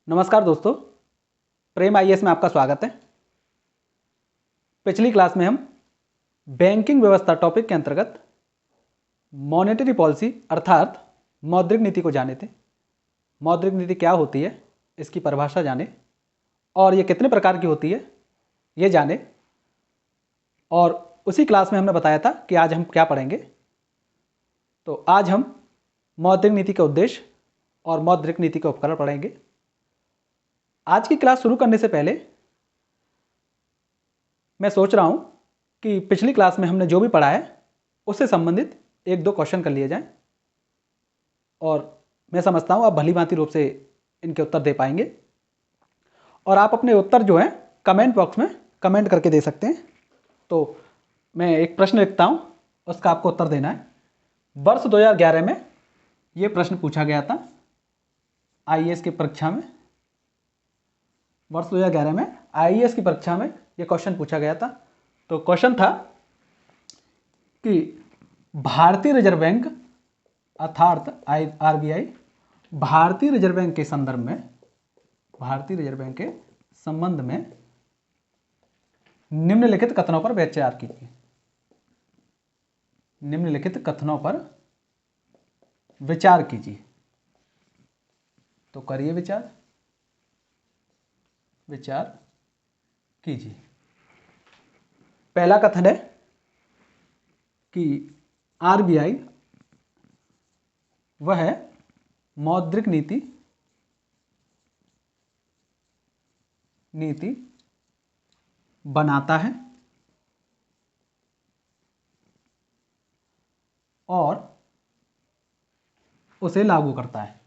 नमस्कार दोस्तों, प्रेम आईएएस में आपका स्वागत है। पिछली क्लास में हम बैंकिंग व्यवस्था टॉपिक के अंतर्गत मॉनेटरी पॉलिसी अर्थात मौद्रिक नीति को जाने थे। मौद्रिक नीति क्या होती है, इसकी परिभाषा जाने और ये कितने प्रकार की होती है ये जाने। और उसी क्लास में हमने बताया था कि आज हम क्या पढ़ेंगे। तो आज हम मौद्रिक नीति के उद्देश्य और मौद्रिक नीति के उपकरण पढ़ेंगे। आज की क्लास शुरू करने से पहले मैं सोच रहा हूं कि पिछली क्लास में हमने जो भी पढ़ा है उससे संबंधित एक दो क्वेश्चन कर लिए जाएं, और मैं समझता हूं आप भली भांति रूप से इनके उत्तर दे पाएंगे। और आप अपने उत्तर जो है कमेंट बॉक्स में कमेंट करके दे सकते हैं। तो मैं एक प्रश्न लिखता हूं, उसका आपको उत्तर देना है। वर्ष 2011 में ये प्रश्न पूछा गया था आईएएस की परीक्षा में। वर्ष 2011 में आईएएस की परीक्षा में यह क्वेश्चन पूछा गया था। तो क्वेश्चन था कि भारतीय रिजर्व बैंक अर्थात आरबीआई भारतीय रिजर्व बैंक के संदर्भ में, भारतीय रिजर्व बैंक के संबंध में निम्नलिखित कथनों पर विचार कीजिए। निम्नलिखित कथनों पर विचार कीजिए। तो करिए विचार कीजिए। पहला कथन है कि आरबीआई वह मौद्रिक नीति बनाता है और उसे लागू करता है।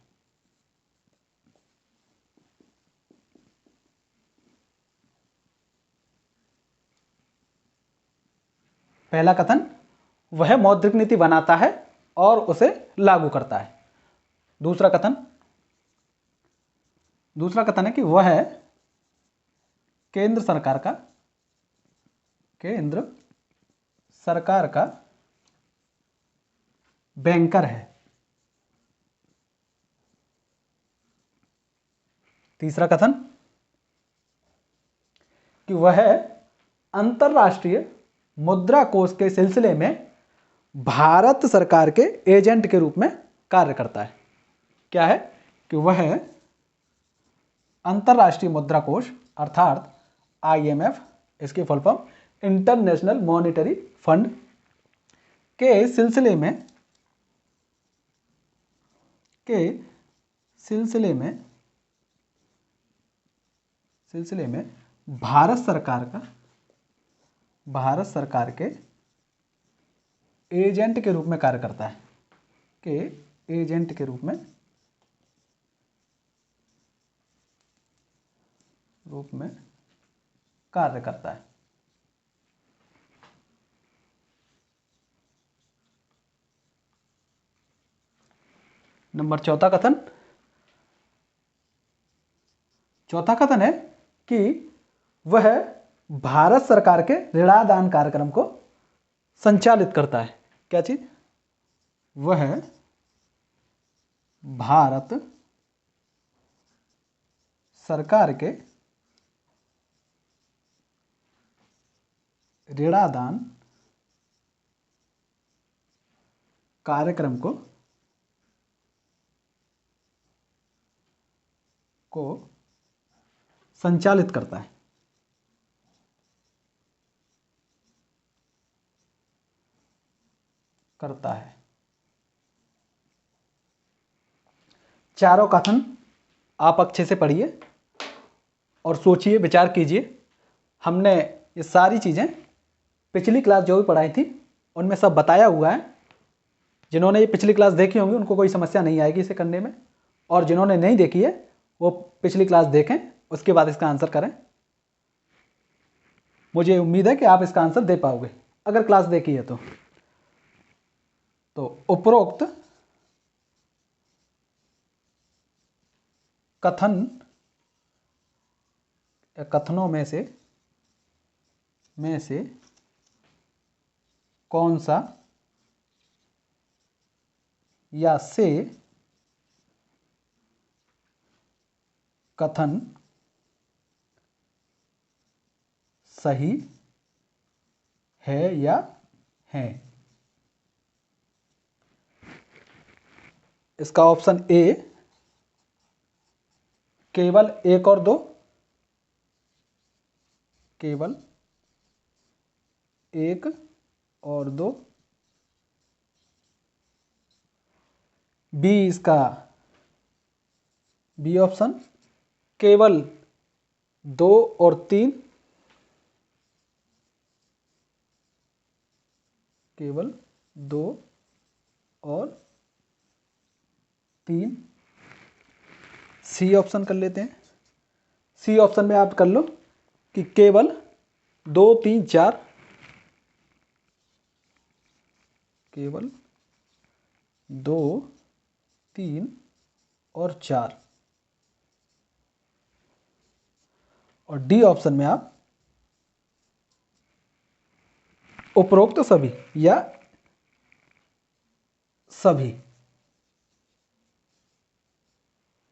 पहला कथन, वह मौद्रिक नीति बनाता है और उसे लागू करता है। दूसरा कथन है कि वह केंद्र सरकार का बैंकर है। तीसरा कथन कि वह अंतर्राष्ट्रीय मुद्रा कोष के सिलसिले में भारत सरकार के एजेंट के रूप में कार्य करता है। क्या है कि वह अंतर्राष्ट्रीय मुद्रा कोष अर्थात आईएमएफ, इसकी full form international monetary fund के सिलसिले में भारत सरकार के एजेंट के रूप में कार्य करता है। एजेंट के रूप में कार्य करता है। नंबर चौथा कथन है कि वह भारत सरकार के ऋणादान कार्यक्रम को संचालित करता है। क्या चीज? वह भारत सरकार के ऋणादान कार्यक्रम को संचालित करता है। चारों कथन आप अच्छे से पढ़िए और सोचिए, विचार कीजिए। हमने ये सारी चीजें पिछली क्लास जो भी पढ़ाई थी उनमें सब बताया हुआ है। जिन्होंने ये पिछली क्लास देखी होंगी उनको कोई समस्या नहीं आएगी इसे करने में, और जिन्होंने नहीं देखी है वो पिछली क्लास देखें, उसके बाद इसका आंसर करें। मुझे उम्मीद है कि आप इसका आंसर दे पाओगे अगर क्लास देखी है तो उपरोक्त कथनों में से कौन सा या से कथन सही है या है। इसका ऑप्शन ए केवल 1 और 2, केवल 1 और 2। बी इसका बी ऑप्शन केवल 2 और 3, केवल 2 और 3। सी ऑप्शन कर लेते हैं। सी ऑप्शन में आप कर लो कि केवल 2, 3, 4, केवल 2, 3 और 4। और डी ऑप्शन में आप उपरोक्त सभी या सभी,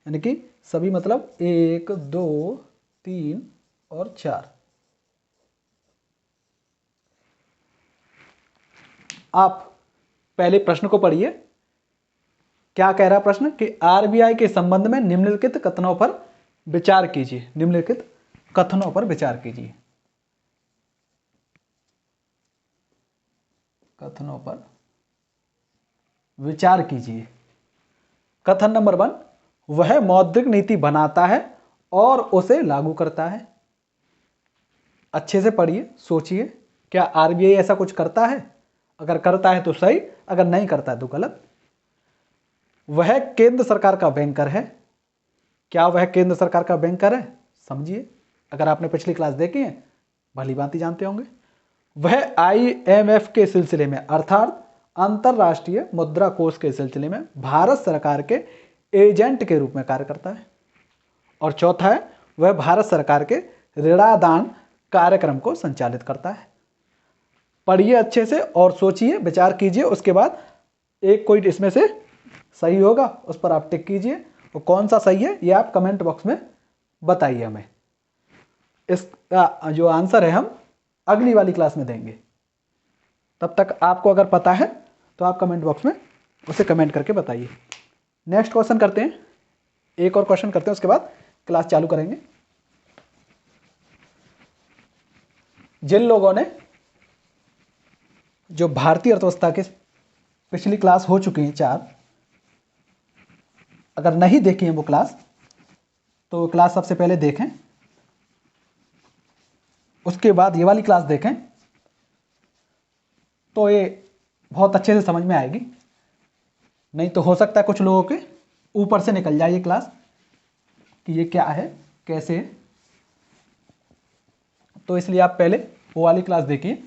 यानी कि सभी मतलब 1, 2, 3 और 4। आप पहले प्रश्न को पढ़िए। क्या कह रहा है प्रश्न कि आरबीआई के संबंध में निम्नलिखित कथनों पर विचार कीजिए। निम्नलिखित कथनों पर विचार कीजिए। कथनों पर विचार कीजिए। कथन नंबर 1, वह मौद्रिक नीति बनाता है और उसे लागू करता है। अच्छे से पढ़िए, सोचिए, क्या आरबीआई ऐसा कुछ करता है? अगर करता है तो सही, अगर नहीं करता है तो गलत। वह केंद्र सरकार का बैंकर है। क्या वह केंद्र सरकार का बैंकर है? समझिए, अगर आपने पिछली क्लास देखी है भली भांति जानते होंगे। वह आईएमएफ के सिलसिले में अर्थात अंतरराष्ट्रीय मुद्रा कोष के सिलसिले में भारत सरकार के एजेंट के रूप में कार्य करता है। और चौथा है, वह भारत सरकार के ऋणादान कार्यक्रम को संचालित करता है। पढ़िए अच्छे से और सोचिए, विचार कीजिए। उसके बाद एक कोई इसमें से सही होगा उस पर आप टिक कीजिए, और कौन सा सही है ये आप कमेंट बॉक्स में बताइए हमें। इसका जो आंसर है हम अगली वाली क्लास में देंगे। तब तक आपको अगर पता है तो आप कमेंट बॉक्स में उसे कमेंट करके बताइए। नेक्स्ट क्वेश्चन करते हैं, एक और क्वेश्चन करते हैं, उसके बाद क्लास चालू करेंगे। जिन लोगों ने जो भारतीय अर्थव्यवस्था की पिछली क्लास हो चुकी है 4, अगर नहीं देखी है वो क्लास तो क्लास सबसे पहले देखें, उसके बाद ये वाली क्लास देखें तो ये बहुत अच्छे से समझ में आएगी। नहीं तो हो सकता है कुछ लोगों के ऊपर से निकल जाए ये क्लास कि ये क्या है, कैसे है। तो इसलिए आप पहले वो वाली क्लास देखिए,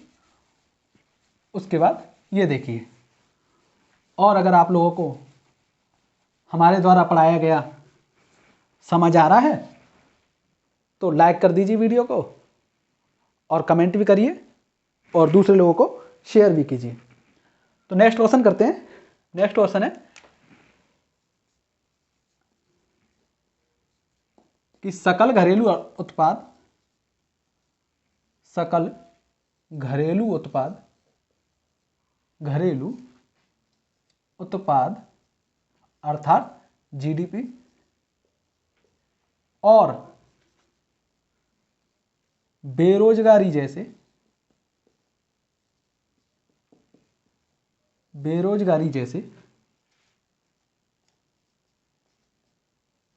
उसके बाद ये देखिए। और अगर आप लोगों को हमारे द्वारा पढ़ाया गया समझ आ रहा है तो लाइक कर दीजिए वीडियो को, और कमेंट भी करिए, और दूसरे लोगों को शेयर भी कीजिए। तो नेक्स्ट क्वेश्चन करते हैं। नेक्स्ट क्वेश्चन है कि सकल घरेलू उत्पाद, सकल घरेलू उत्पाद, घरेलू उत्पाद अर्थात जीडीपी और बेरोजगारी जैसे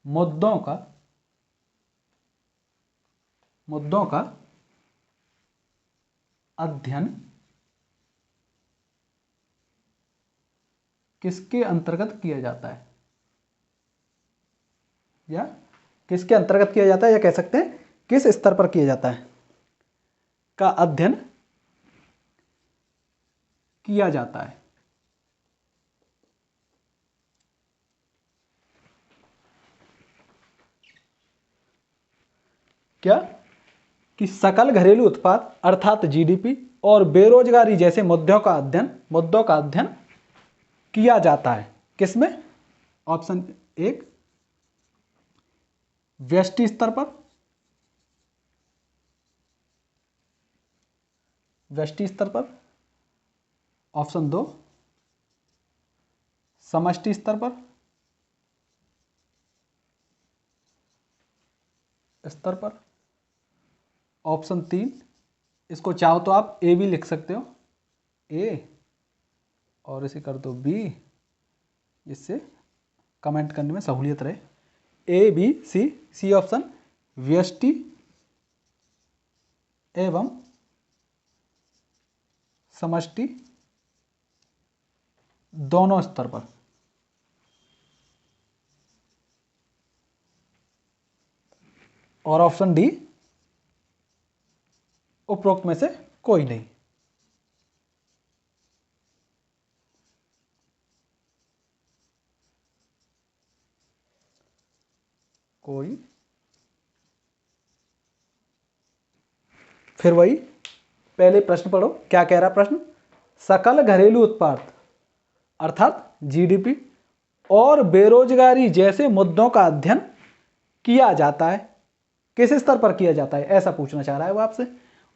मुद्दों का अध्ययन किसके अंतर्गत किया जाता है, या किसके अंतर्गत किया जाता है, या कह सकते हैं किस स्तर पर किया जाता है, का अध्ययन किया जाता है। क्या कि सकल घरेलू उत्पाद अर्थात जीडीपी और बेरोजगारी जैसे मुद्दों का अध्ययन किया जाता है। किसमें? ऑप्शन 1 व्यष्टि स्तर पर, व्यष्टि स्तर पर। ऑप्शन 2 समष्टि स्तर पर, स्तर पर। ऑप्शन 3, इसको चाहो तो आप ए भी लिख सकते हो, ए, और इसे कर दो बी, जिससे कमेंट करने में सहूलियत रहे। A B C, C option व्यष्टि एवं समष्टि दोनों स्तर पर। और ऑप्शन डी उपरोक्त में से कोई नहीं। कोई, फिर वही पहले प्रश्न पढ़ो, क्या कह रहा प्रश्न। सकल घरेलू उत्पाद अर्थात जीडीपी और बेरोजगारी जैसे मुद्दों का अध्ययन किया जाता है, किस स्तर पर किया जाता है, ऐसा पूछना चाह रहा है वो आपसे।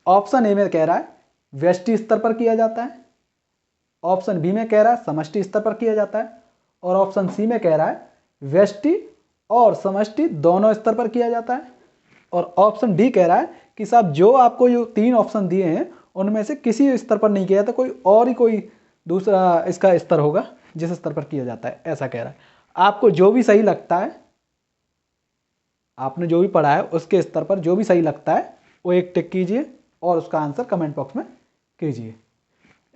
ऑप्शन ए में कह रहा है व्यष्टि स्तर पर किया जाता है, ऑप्शन बी में कह रहा है समष्टि स्तर पर किया जाता है, और ऑप्शन सी में कह रहा है व्यष्टि और समष्टि दोनों स्तर पर किया जाता है, और ऑप्शन डी कह रहा है कि साहब जो आपको जो 3 ऑप्शन दिए हैं उनमें से किसी स्तर पर नहीं किया जाता, कोई और ही कोई दूसरा इसका स्तर होगा जिस स्तर पर किया जाता है, ऐसा कह रहा है। आपको जो भी सही लगता है, आपने जो भी पढ़ा है उसके स्तर पर जो भी सही लगता है वो एक टिक कीजिए और उसका आंसर कमेंट बॉक्स में कीजिए।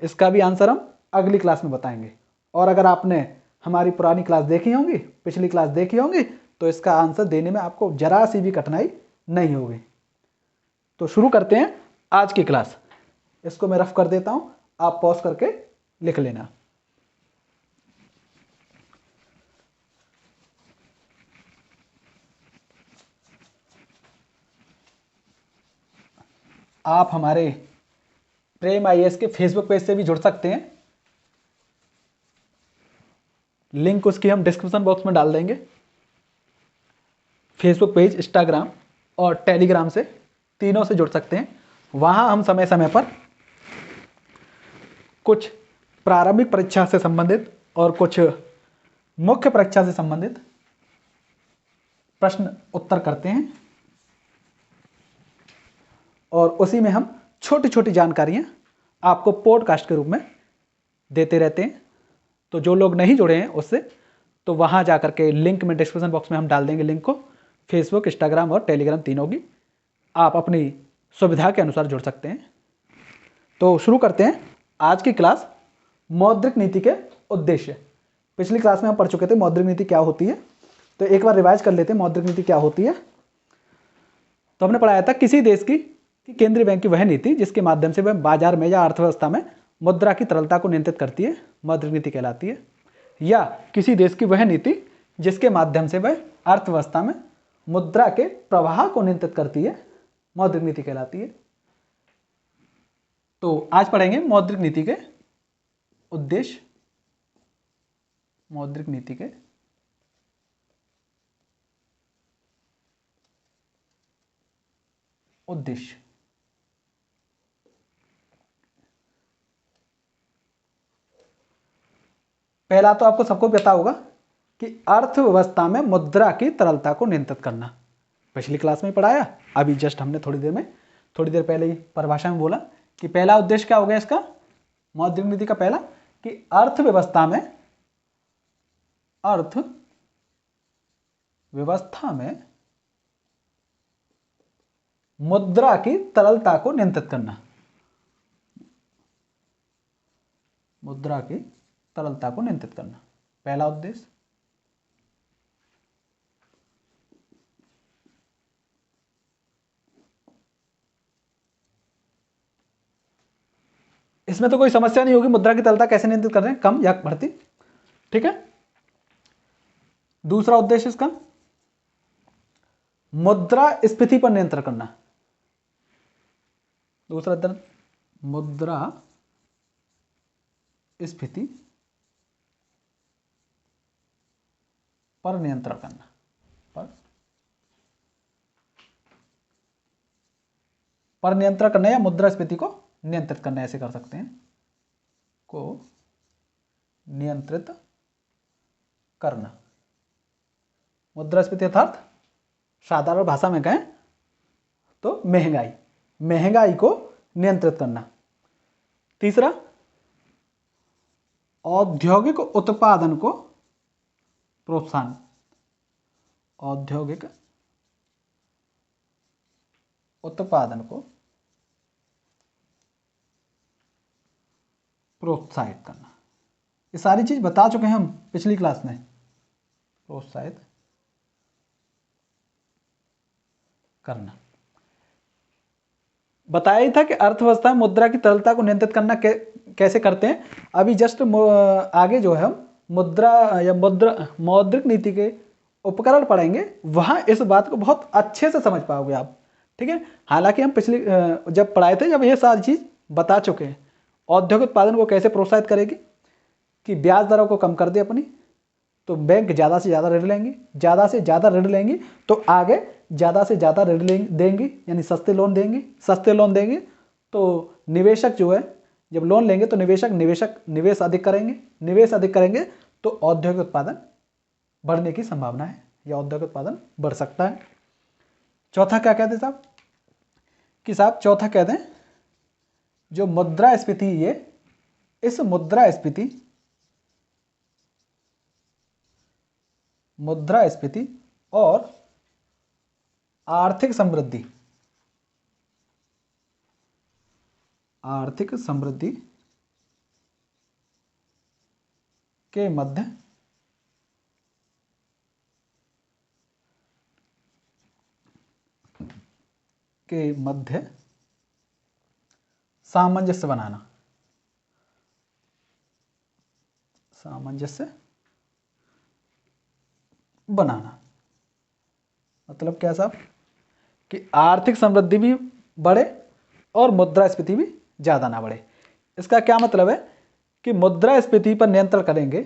इसका भी आंसर हम अगली क्लास में बताएंगे। और अगर आपने हमारी पुरानी क्लास देखी होंगी, पिछली क्लास देखी होंगी, तो इसका आंसर देने में आपको जरा सी भी कठिनाई नहीं होगी। तो शुरू करते हैं आज की क्लास। इसको मैं रफ कर देता हूं, आप पॉज करके लिख लेना। आप हमारे प्रेम आईएएस के फेसबुक पेज से भी जुड़ सकते हैं, लिंक उसकी हम डिस्क्रिप्शन बॉक्स में डाल देंगे। फेसबुक पेज, इंस्टाग्राम और टेलीग्राम से, तीनों से जुड़ सकते हैं। वहां हम समय समय पर कुछ प्रारंभिक परीक्षा से संबंधित और कुछ मुख्य परीक्षा से संबंधित प्रश्न उत्तर करते हैं, और उसी में हम छोटी छोटी जानकारियां आपको पॉडकास्ट के रूप में देते रहते हैं। तो जो लोग नहीं जुड़े हैं उससे, तो वहां जाकर के लिंक में डिस्क्रिप्शन बॉक्स में हम डाल देंगे लिंक को, फेसबुक, इंस्टाग्राम और टेलीग्राम तीनों की। आप अपनी सुविधा के अनुसार जुड़ सकते हैं। तो शुरू करते हैं आज की क्लास, मौद्रिक नीति के उद्देश्य। पिछली क्लास में हम पढ़ चुके थे मौद्रिक नीति क्या होती है, तो एक बार रिवाइज कर लेते हैं मौद्रिक नीति क्या होती है। तो हमने पढ़ाया था किसी देश की केंद्रीय बैंक की वह नीति जिसके माध्यम से वह बाजार में या अर्थव्यवस्था में मुद्रा की तरलता को नियंत्रित करती है, मौद्रिक नीति कहलाती है। या किसी देश की वह नीति जिसके माध्यम से वह अर्थव्यवस्था में मुद्रा के प्रवाह को नियंत्रित करती है, मौद्रिक नीति कहलाती है। तो आज पढ़ेंगे मौद्रिक नीति के उद्देश्य, मौद्रिक नीति के उद्देश्य। पहला तो आपको सबको पता होगा कि अर्थव्यवस्था में मुद्रा की तरलता को नियंत्रित करना, पिछली क्लास में पढ़ाया। अभी जस्ट हमने थोड़ी देर पहले ही परिभाषा में बोला कि पहला उद्देश्य क्या हो गया इसका, मौद्रिक नीति का पहला, कि अर्थव्यवस्था में मुद्रा की तरलता को नियंत्रित करना, मुद्रा की तरलता को नियंत्रित करना, पहला उद्देश्य। इसमें तो कोई समस्या नहीं होगी, मुद्रा की तरलता कैसे नियंत्रित कर रहे हैं, कम या बढ़ती, ठीक है। दूसरा उद्देश्य इसका मुद्रास्फीति पर नियंत्रण करना, दूसरा मुद्रास्फीति पर नियंत्रण करना, पर पर नियंत्रण करना या मुद्रास्फीति को नियंत्रित करना, ऐसे कर सकते हैं, को नियंत्रित करना। मुद्रास्फीति अर्थात साधारण भाषा में कहें तो महंगाई, महंगाई को नियंत्रित करना। तीसरा, औद्योगिक उत्पादन को प्रोत्साहन, औद्योगिक उत्पादन को प्रोत्साहित करना। ये सारी चीज बता चुके हैं हम पिछली क्लास में। प्रोत्साहित करना बताया ही था कि अर्थव्यवस्था में मुद्रा की तरलता को नियंत्रित करना कैसे करते हैं। अभी जस्ट आगे जो है हम मुद्रा या मौद्रिक नीति के उपकरण पढ़ेंगे, वहां इस बात को बहुत अच्छे से समझ पाओगे आप, ठीक है। हालांकि हम पिछली जब पढ़ाए थे, जब ये सारी चीज बता चुके हैं। औद्योगिक उत्पादन को कैसे प्रोत्साहित करेगी कि ब्याज दरों को कम कर दे अपनी, तो बैंक ज़्यादा से ज़्यादा ऋण लेंगे, ज़्यादा से ज़्यादा ऋण लेंगी तो आगे ज़्यादा से ज़्यादा ऋण देंगी, यानी सस्ते लोन देंगे। सस्ते लोन देंगे तो निवेशक जो है, जब लोन लेंगे तो निवेश अधिक करेंगे, निवेश अधिक करेंगे तो औद्योगिक उत्पादन बढ़ने की संभावना है, या औद्योगिक उत्पादन बढ़ सकता है। चौथा क्या कहते हैं साहब, कि साहब चौथा कहते हैं जो मुद्रास्फीति, ये इस मुद्रास्फीति और आर्थिक समृद्धि के मध्य सामंजस्य बनाना। मतलब क्या साहब, कि आर्थिक समृद्धि भी बढ़े और मुद्रास्फीति भी ज़्यादा ना बढ़े। इसका क्या मतलब है कि मुद्रास्फीति पर नियंत्रण करेंगे,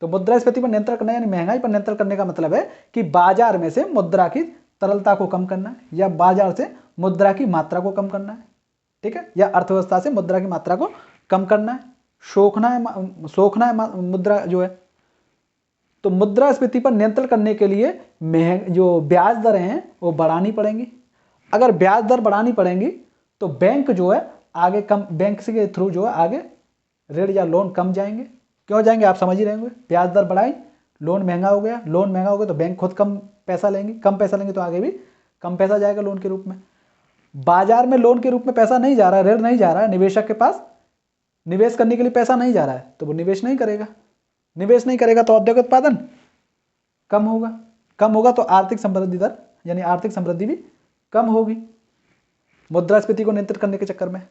तो मुद्रास्फीति पर नियंत्रण करना यानी महंगाई पर नियंत्रण करने का मतलब है कि बाजार में से मुद्रा की तरलता को कम करना है, या बाजार से मुद्रा की मात्रा को कम करना है, ठीक है, या अर्थव्यवस्था से मुद्रा की मात्रा को कम करना है, सोखना है मुद्रा जो है। तो मुद्रास्फीति पर नियंत्रण करने के लिए जो ब्याज दरें हैं वो बढ़ानी पड़ेंगी। अगर ब्याज दर बढ़ानी पड़ेंगी तो बैंक जो है आगे कम, बैंक के थ्रू जो है आगे ऋण या लोन कम जाएंगे। क्यों जाएंगे आप समझ ही रहे होंगे, ब्याज दर बढ़ाई, लोन महंगा हो गया, लोन महंगा हो गया तो बैंक खुद कम पैसा लेंगे, कम पैसा लेंगे तो आगे भी कम पैसा जाएगा लोन के रूप में। बाजार में लोन के रूप में पैसा नहीं जा रहा है, ऋण नहीं जा रहा है, निवेशक के पास निवेश करने के लिए पैसा नहीं जा रहा है, तो वो निवेश नहीं करेगा। निवेश नहीं करेगा तो औद्योगिक उत्पादन कम होगा तो आर्थिक समृद्धि दर यानी आर्थिक समृद्धि भी कम होगी मुद्रास्फीति को नियंत्रित करने के चक्कर में।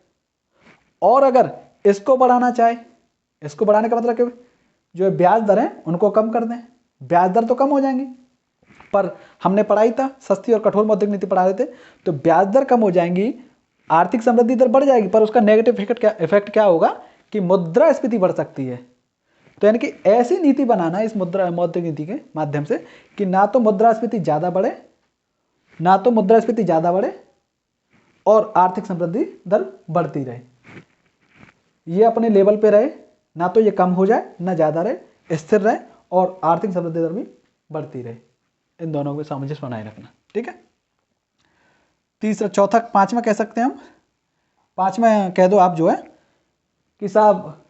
और अगर इसको बढ़ाना चाहे, इसको बढ़ाने का मतलब क्या, जो ब्याज दर है उनको कम कर दें, ब्याज दर तो कम हो जाएंगी, पर हमने पढ़ाई था सस्ती और कठोर मौद्रिक नीति पढ़ा रहे थे, तो ब्याज दर कम हो जाएंगी, आर्थिक समृद्धि दर बढ़ जाएगी, पर उसका नेगेटिव इफेक्ट क्या होगा कि मुद्रास्फीति बढ़ सकती है। तो यानी कि ऐसी नीति बनाना इस मौद्रिक नीति के माध्यम से कि ना तो मुद्रास्फीति ज़्यादा बढ़े और आर्थिक समृद्धि दर बढ़ती रहे, ये अपने लेवल पे रहे, ना तो ये कम हो जाए ना ज़्यादा रहे, स्थिर रहे और आर्थिक समृद्धि दर भी बढ़ती रहे। इन दोनों को सामंजस्य बनाए रखना, ठीक है। तीसरा, चौथा, पांचवा कह सकते हैं हम, पांचवा कह दो आप जो है कि साहब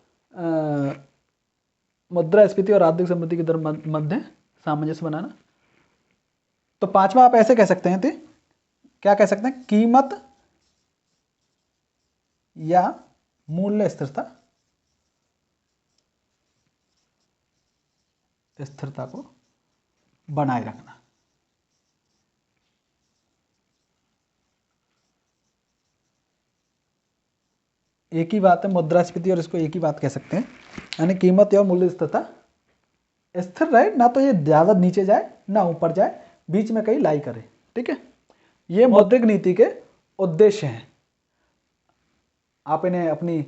मुद्रास्फीति और आर्थिक समृद्धि की दर मध्य सामंजस्य बनाना। तो पांचवा आप ऐसे कह सकते हैं, क्या कह सकते हैं, कीमत या मूल्य स्थिरता को बनाए रखना। एक ही बात है मुद्रास्फीति और इसको एक ही बात कह सकते हैं, यानी कीमत या मूल्य स्थिरता स्थिर रहे, ना तो ये ज़्यादा नीचे जाए ना ऊपर जाए, बीच में कहीं लाई करे, ठीक है। ये मौद्रिक नीति के उद्देश्य हैं। आप इन्हें अपनी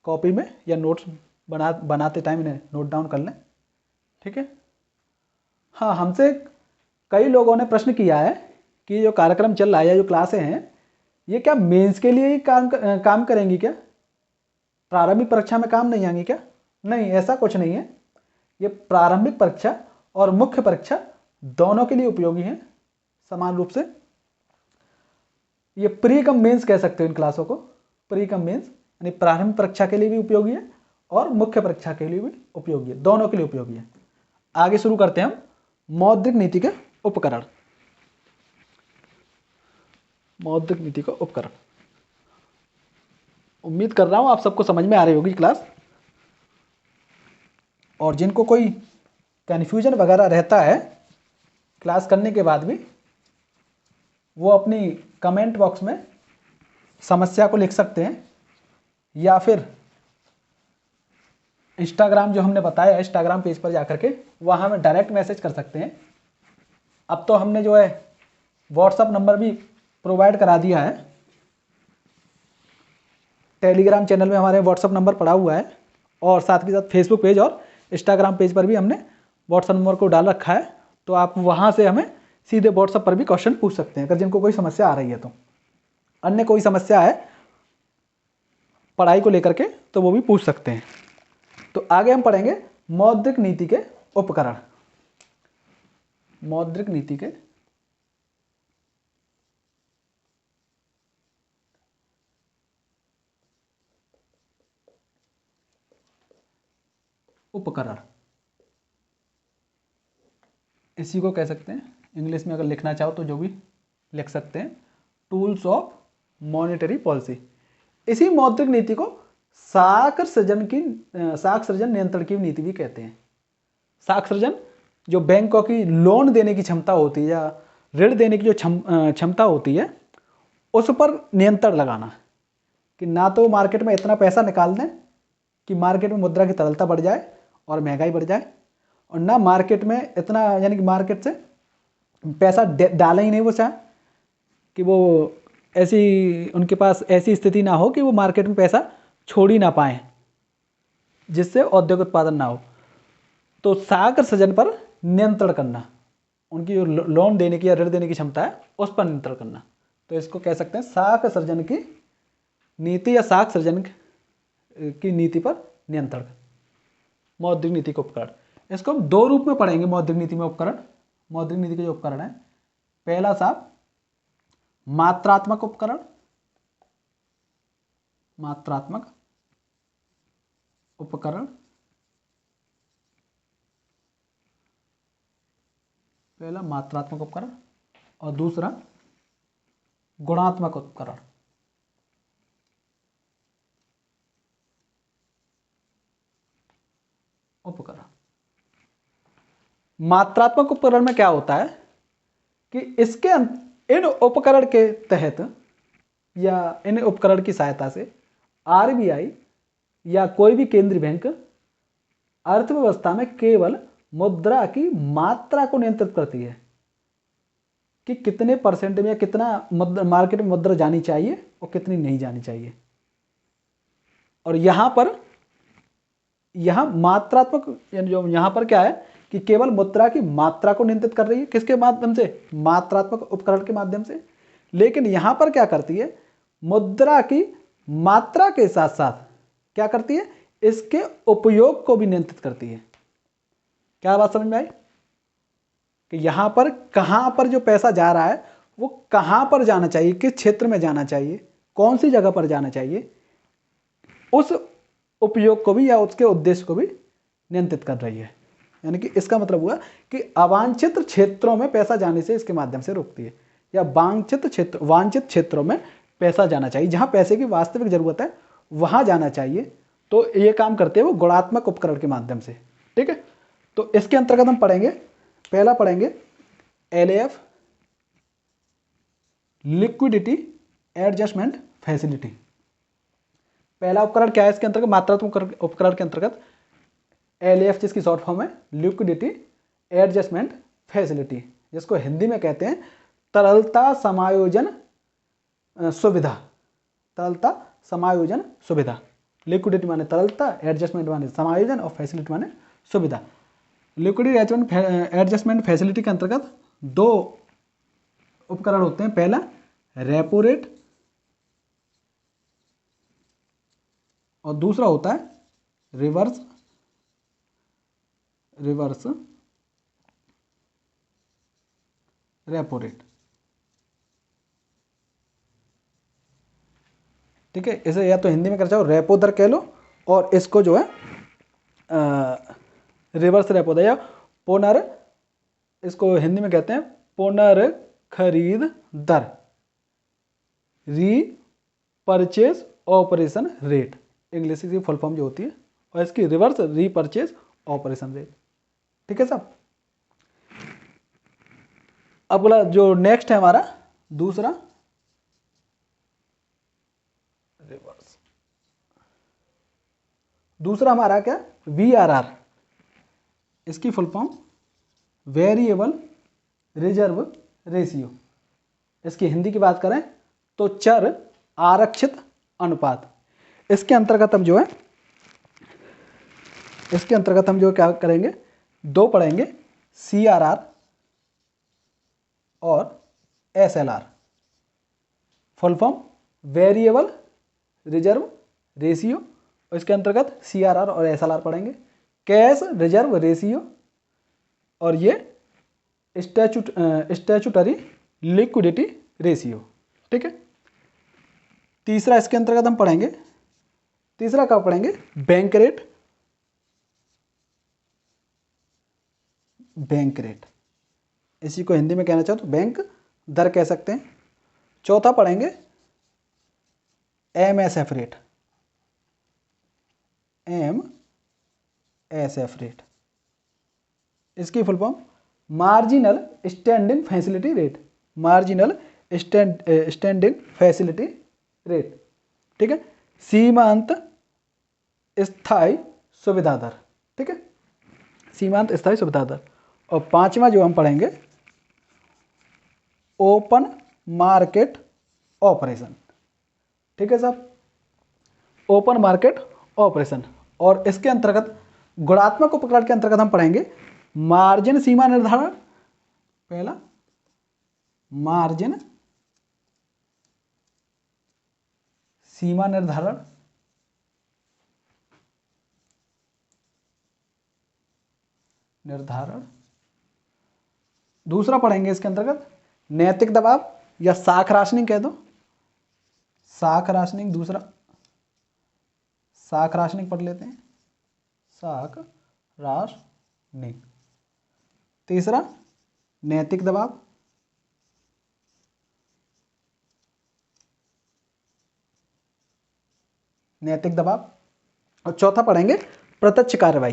कॉपी में या नोट्स बनाते टाइम इन्हें नोट डाउन कर लें, ठीक है। हाँ, हमसे कई लोगों ने प्रश्न किया है कि जो कार्यक्रम चल रहा है या जो क्लासें हैं ये क्या मेंस के लिए ही काम करेंगी क्या? प्रारंभिक परीक्षा में काम नहीं आएंगी क्या? नहीं, ऐसा कुछ नहीं है। ये प्रारंभिक परीक्षा और मुख्य परीक्षा दोनों के लिए उपयोगी है समान रूप से। ये प्री कम मेंस कह सकते हो इन क्लासों को। प्री कम मेंस यानी प्रारंभिक परीक्षा के लिए भी उपयोगी है और मुख्य परीक्षा के लिए भी उपयोगी है, दोनों के लिए उपयोगी है। आगे शुरू करते हैं हम मौद्रिक नीति के उपकरण। मौद्रिक नीति का उपकरण, उम्मीद कर रहा हूं आप सबको समझ में आ रही होगी क्लास, और जिनको कोई कन्फ्यूजन वगैरह रहता है क्लास करने के बाद भी, वो अपनी कमेंट बॉक्स में समस्या को लिख सकते हैं, या फिर इंस्टाग्राम जो हमने बताया इंस्टाग्राम पेज पर जाकर के वहाँ में डायरेक्ट मैसेज कर सकते हैं। अब तो हमने जो है व्हाट्सअप नंबर भी प्रोवाइड करा दिया है, टेलीग्राम चैनल में हमारे व्हाट्सअप नंबर पड़ा हुआ है, और साथ के साथ फेसबुक पेज और इंस्टाग्राम पेज पर भी हमने व्हाट्सअप नंबर को डाल रखा है। तो आप वहाँ से हमें सीधे व्हाट्सअप पर भी क्वेश्चन पूछ सकते हैं अगर जिनको कोई समस्या आ रही है। तो अन्य कोई समस्या है पढ़ाई को लेकर के तो वो भी पूछ सकते हैं। तो आगे हम पढ़ेंगे मौद्रिक नीति के उपकरण। मौद्रिक नीति के उपकरण, इसी को कह सकते हैं, इंग्लिश में अगर लिखना चाहो तो जो भी लिख सकते हैं, टूल्स ऑफ मॉनेटरी पॉलिसी। इसी मौद्रिक नीति को साख सृजन नियंत्रण की नीति भी कहते हैं। साख सृजन जो बैंकों की लोन देने की क्षमता होती है या ऋण देने की जो क्षमता होती है, उस पर नियंत्रण लगाना, कि ना तो मार्केट में इतना पैसा निकाल दें कि मार्केट में मुद्रा की तरलता बढ़ जाए और महंगाई बढ़ जाए, और ना मार्केट में इतना यानी कि मार्केट से पैसा डालें ही नहीं वो, चाहे कि वो ऐसी उनके पास ऐसी स्थिति ना हो कि वो मार्केट में पैसा छोड़ ही ना पाएँ, जिससे औद्योगिक उत्पादन ना हो। तो साख सृजन पर नियंत्रण करना, उनकी जो लोन देने की या ऋण देने की क्षमता है उस पर नियंत्रण करना, तो इसको कह सकते हैं साख सृजन की नीति या साख सृजन की नीति पर नियंत्रण। मौद्रिक नीति के उपकरण, इसको हम दो रूप में पढ़ेंगे। मौद्रिक नीति में उपकरण, मौद्रिक नीति के जो उपकरण है, पहला साहब मात्रात्मक उपकरण, मात्रात्मक उपकरण, पहला मात्रात्मक उपकरण, और दूसरा गुणात्मक उपकरण। उपकरण मात्रात्मक उपकरण में क्या होता है कि इन उपकरण के तहत या इन उपकरण की सहायता से आरबीआई या कोई भी केंद्रीय बैंक अर्थव्यवस्था में केवल मुद्रा की मात्रा को नियंत्रित करती है, कि कितने परसेंट में या कितना मार्केट में मुद्रा जानी चाहिए और कितनी नहीं जानी चाहिए। और यहाँ मात्रात्मक यानी जो यहाँ पर क्या है कि केवल मुद्रा की मात्रा को नियंत्रित कर रही है, किसके माध्यम से? मात्रात्मक उपकरण के माध्यम से। लेकिन यहाँ पर क्या करती है, मुद्रा की मात्रा के साथ साथ क्या करती है, इसके उपयोग को भी नियंत्रित करती है। क्या बात समझ में आई? कि यहाँ पर कहाँ पर जो पैसा जा रहा है वो कहाँ पर जाना चाहिए, किस क्षेत्र में जाना चाहिए, कौन सी जगह पर जाना चाहिए, उस उपयोग को भी या उसके उद्देश्य को भी नियंत्रित कर रही है। यानी कि इसका मतलब हुआ कि अवांछित क्षेत्रों में पैसा जाने से इसके माध्यम से रोकती है, या वांछित क्षेत्रों में पैसा जाना चाहिए, जहां पैसे की वास्तविक जरूरत है वहां जाना चाहिए। तो ये काम करते हैं वो गुणात्मक उपकरण के माध्यम से। ठीक है, तो इसके अंतर्गत हम पढ़ेंगे, पहला पढ़ेंगे LAF, लिक्विडिटी एडजस्टमेंट फैसिलिटी। पहला उपकरण क्या है इसके अंतर्गत, मात्रात्मक उपकरण के अंतर्गत LAF, जिसकी शॉर्ट फॉर्म है लिक्विडिटी एडजस्टमेंट फैसिलिटी, जिसको हिंदी में कहते हैं तरलता समायोजन सुविधा। तरलता समायोजन सुविधा, लिक्विडिटी माने तरलता, एडजस्टमेंट माने समायोजन, और फैसिलिटी माने सुविधा। लिक्विडिटी एडजस्टमेंट फैसिलिटी के अंतर्गत दो उपकरण होते हैं। पहला रेपो रेट और दूसरा होता है रिवर्स रेपो रेट। ठीक है, इसे या तो हिंदी में कर चाहो रेपो दर कह लो, और इसको जो है रिवर्स रेपो दर या पुनर, इसको हिंदी में कहते हैं पुनर खरीद दर, री परचेज ऑपरेशन रेट, इंग्लिश की फुल फॉर्म जो होती है, और इसकी रिवर्स री परचेज ऑपरेशन रेट। ठीक है साहब। अब बोला जो नेक्स्ट है हमारा दूसरा रिवर्स, दूसरा हमारा क्या, VRR, इसकी full form variable reserve ratio. इसकी हिंदी की बात करें तो चर आरक्षित अनुपात। इसके अंतर्गत हम जो है, इसके अंतर्गत हम जो क्या करेंगे, दो पढ़ेंगे, CRR और SLR। Full form variable reserve ratio, और इसके अंतर्गत CRR और SLR पढ़ेंगे। कैश रिजर्व रेशियो, और ये स्टैट्यूटरी लिक्विडिटी रेशियो। ठीक है। तीसरा इसके अंतर्गत हम पढ़ेंगे, तीसरा क्या पढ़ेंगे, बैंक रेट, बैंक रेट, इसी को हिंदी में कहना चाहो तो बैंक दर कह सकते हैं। चौथा पढ़ेंगे MSF रेट, MSF रेट, इसकी full form marginal standing facility rate, marginal standing facility rate. ठीक है। सीमांत स्थायी सुविधा दर। ठीक है, सीमांत स्थायी सुविधा दर। और पांचवा जो हम पढ़ेंगे ओपन मार्केट ऑपरेशन। ठीक है साहब, ओपन मार्केट ऑपरेशन। और इसके अंतर्गत गुणात्मक उपकरण के अंतर्गत हम पढ़ेंगे मार्जिन सीमा निर्धारण, पहला मार्जिन सीमा निर्धारण, दूसरा पढ़ेंगे इसके अंतर्गत नैतिक दबाव या साख राशनिंग कह दो, साख राशनिंग, दूसरा साख राशनिंग पढ़ लेते हैं, साख राशनिंग। तीसरा नैतिक दबाव, नैतिक दबाव। और चौथा पढ़ेंगे प्रत्यक्ष कार्रवाई,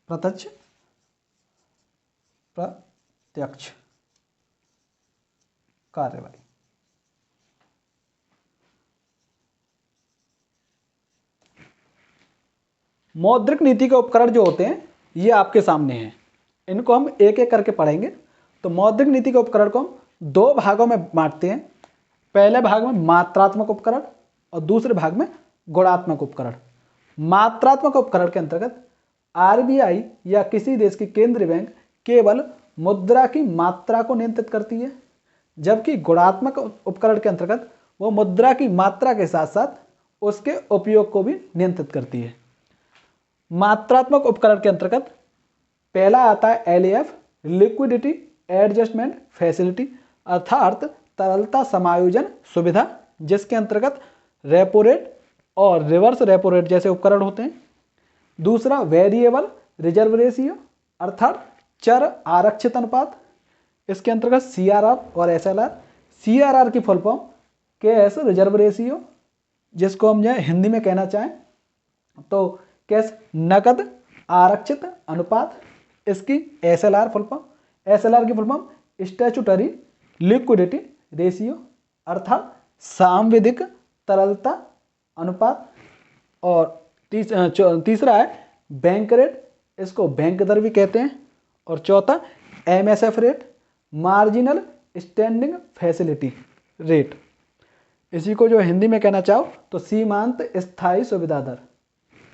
प्रत्यक्ष कार्रवाई। मौद्रिक नीति के उपकरण जो होते हैं ये आपके सामने हैं, इनको हम एक एक करके पढ़ेंगे। तो मौद्रिक नीति के उपकरण को हम दो भागों में बांटते हैं, पहले भाग में मात्रात्मक उपकरण और दूसरे भाग में गुणात्मक उपकरण। मात्रात्मक उपकरण के अंतर्गत RBI या किसी देश की केंद्रीय बैंक केवल मुद्रा की मात्रा को नियंत्रित करती है, जबकि गुणात्मक उपकरण के अंतर्गत वो मुद्रा की मात्रा के साथ साथ उसके उपयोग को भी नियंत्रित करती है। मात्रात्मक उपकरण के अंतर्गत पहला आता है LAF, लिक्विडिटी एडजस्टमेंट फैसिलिटी, अर्थात तरलता समायोजन सुविधा, जिसके अंतर्गत रेपो रेट और रिवर्स रेपो रेट जैसे उपकरण होते हैं। दूसरा वेरिएबल रिजर्व रेशियो, अर्थात चर आरक्षित अनुपात, इसके अंतर्गत CRR और SLR। CRR की full form cash reserve ratio, जिसको हम जो हिंदी में कहना चाहें तो कैश नकद आरक्षित अनुपात। इसकी SLR फुल फॉर्म, SLR की full form statutory liquidity ratio, अर्थात सांविधिक तरलता अनुपात। और तीसरा है बैंक रेट, इसको बैंक दर भी कहते हैं। और चौथा MSF rate, marginal standing facility rate, इसी को जो हिंदी में कहना चाहो तो सीमांत स्थायी सुविधा दर।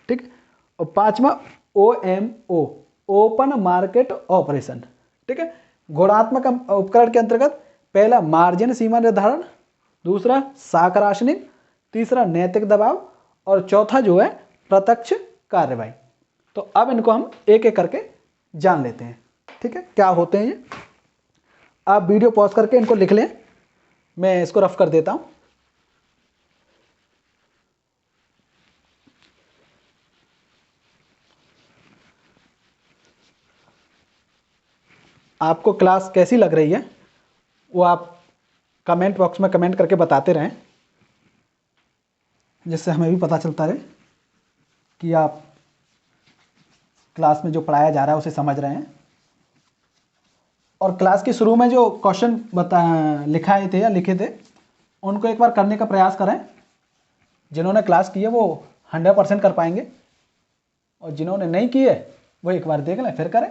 ठीक। और पांचवा OMO, ओपन मार्केट ऑपरेशन। ठीक है। गुणात्मक उपकरण के अंतर्गत पहला मार्जिन सीमा निर्धारण, दूसरा साख राशनिंग, तीसरा नैतिक दबाव और चौथा जो है प्रत्यक्ष कार्यवाही। तो अब इनको हम एक एक करके जान लेते हैं, ठीक है, क्या होते हैं ये। आप वीडियो पॉज करके इनको लिख लें, मैं इसको रफ कर देता हूं। आपको क्लास कैसी लग रही है वो आप कमेंट बॉक्स में कमेंट करके बताते रहें, जिससे हमें भी पता चलता रहे कि आप क्लास में जो पढ़ाया जा रहा है उसे समझ रहे हैं। और क्लास के शुरू में जो क्वेश्चन लिखाए थे या लिखे थे उनको एक बार करने का प्रयास करें। जिन्होंने क्लास की है वो 100% कर पाएंगे, और जिन्होंने नहीं की है वो एक बार देख लें फिर करें।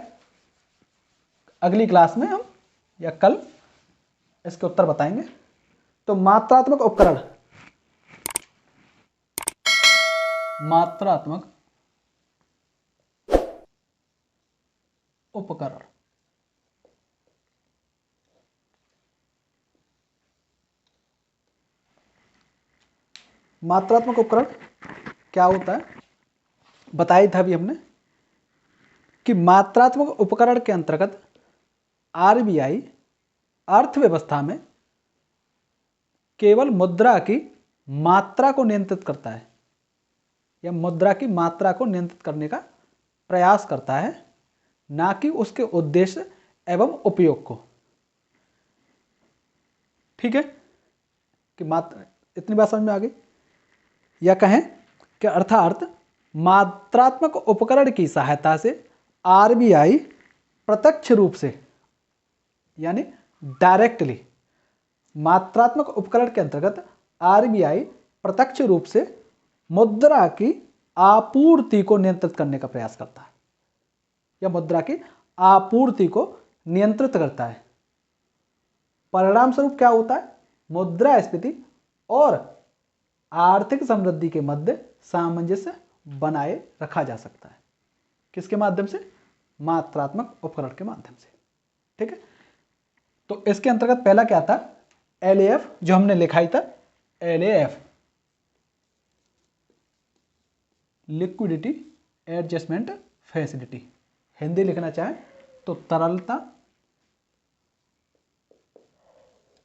अगली क्लास में हम या कल इसके उत्तर बताएंगे। तो मात्रात्मक उपकरण, मात्रात्मक उपकरण, मात्रात्मक उपकरण क्या होता है बताया था अभी हमने कि मात्रात्मक उपकरण के अंतर्गत आरबीआई अर्थव्यवस्था में केवल मुद्रा की मात्रा को नियंत्रित करता है, या मुद्रा की मात्रा को नियंत्रित करने का प्रयास करता है, ना कि उसके उद्देश्य एवं उपयोग को। ठीक है, कि मात्रा, इतनी बात समझ में आ गई। या कहें कि अर्थात मात्रात्मक उपकरण की सहायता से आरबीआई प्रत्यक्ष रूप से यानी डायरेक्टली, मात्रात्मक उपकरण के अंतर्गत आरबीआई प्रत्यक्ष रूप से मुद्रा की आपूर्ति को नियंत्रित करने का प्रयास करता है, या मुद्रा की आपूर्ति को नियंत्रित करता है। परिणाम स्वरूप क्या होता है, मुद्रास्फीति और आर्थिक समृद्धि के मध्य सामंजस्य बनाए रखा जा सकता है। किसके माध्यम से, मात्रात्मक उपकरण के माध्यम से। ठीक है, तो इसके अंतर्गत पहला क्या था, एलएएफ, जो हमने लिखा ही था, LAF liquidity adjustment facility. Hindi लिखना चाहें तो तरलता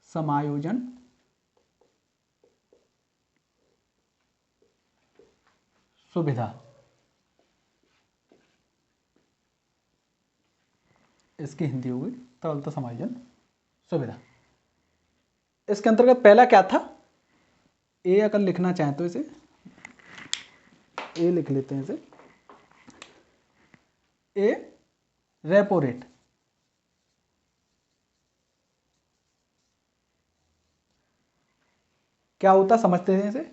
समायोजन सुविधा। इसकी हिंदी होगी तरलता समायोजन सुविधा। इसके अंतर्गत पहला क्या था, ए अगर लिखना चाहें तो इसे ए लिख लेते हैं, इसे ए रेपो रेट। क्या होता समझते हैं इसे,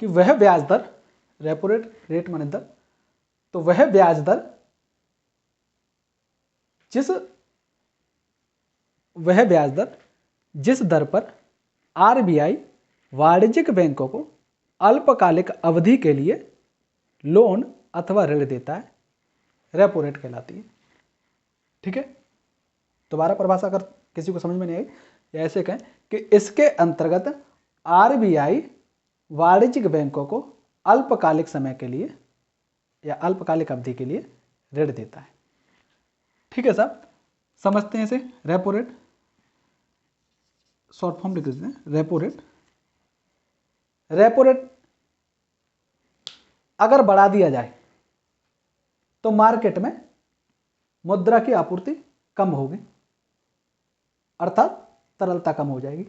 कि वह ब्याज दर, रेपो रेट, रेट माने दर, तो वह ब्याज दर जिस दर पर आरबीआई वाणिज्यिक बैंकों को अल्पकालिक अवधि के लिए लोन अथवा ऋण देता है, रेपो रेट कहलाती है। ठीक है, दोबारा परिभाषा अगर किसी को समझ में नहीं आई, या ऐसे कहें कि इसके अंतर्गत आरबीआई वाणिज्यिक बैंकों को अल्पकालिक समय के लिए या अल्पकालिक अवधि के लिए ऋण देता है। ठीक है साहब, समझते हैं इसे। रेपो रेट शॉर्ट फॉर्म लिख देते हैं, रेपो रेट। रेपो रेट अगर बढ़ा दिया जाए तो मार्केट में मुद्रा की आपूर्ति कम होगी, अर्थात तरलता कम हो जाएगी।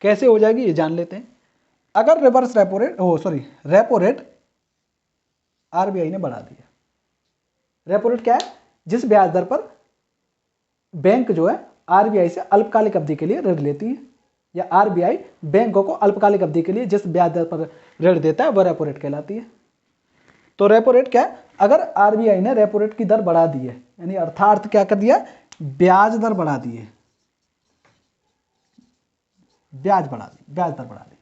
कैसे हो जाएगी ये जान लेते हैं। अगर reverse repo rate, repo rate RBI ने बढ़ा दिया। रेपो रेट क्या है, जिस ब्याज दर पर बैंक जो है आरबीआई से अल्पकालिक अवधि के लिए ऋण लेती है, या आरबीआई बैंकों को अल्पकालिक अवधि के लिए जिस ब्याज दर पर ऋण देता है वह रेपो रेट कहलाती है। तो रेपो रेट क्या है, अगर आरबीआई ने रेपो रेट की दर बढ़ा दी है, यानी अर्थात क्या कर दिया, ब्याज दर बढ़ा दी है, ब्याज दर बढ़ा दी।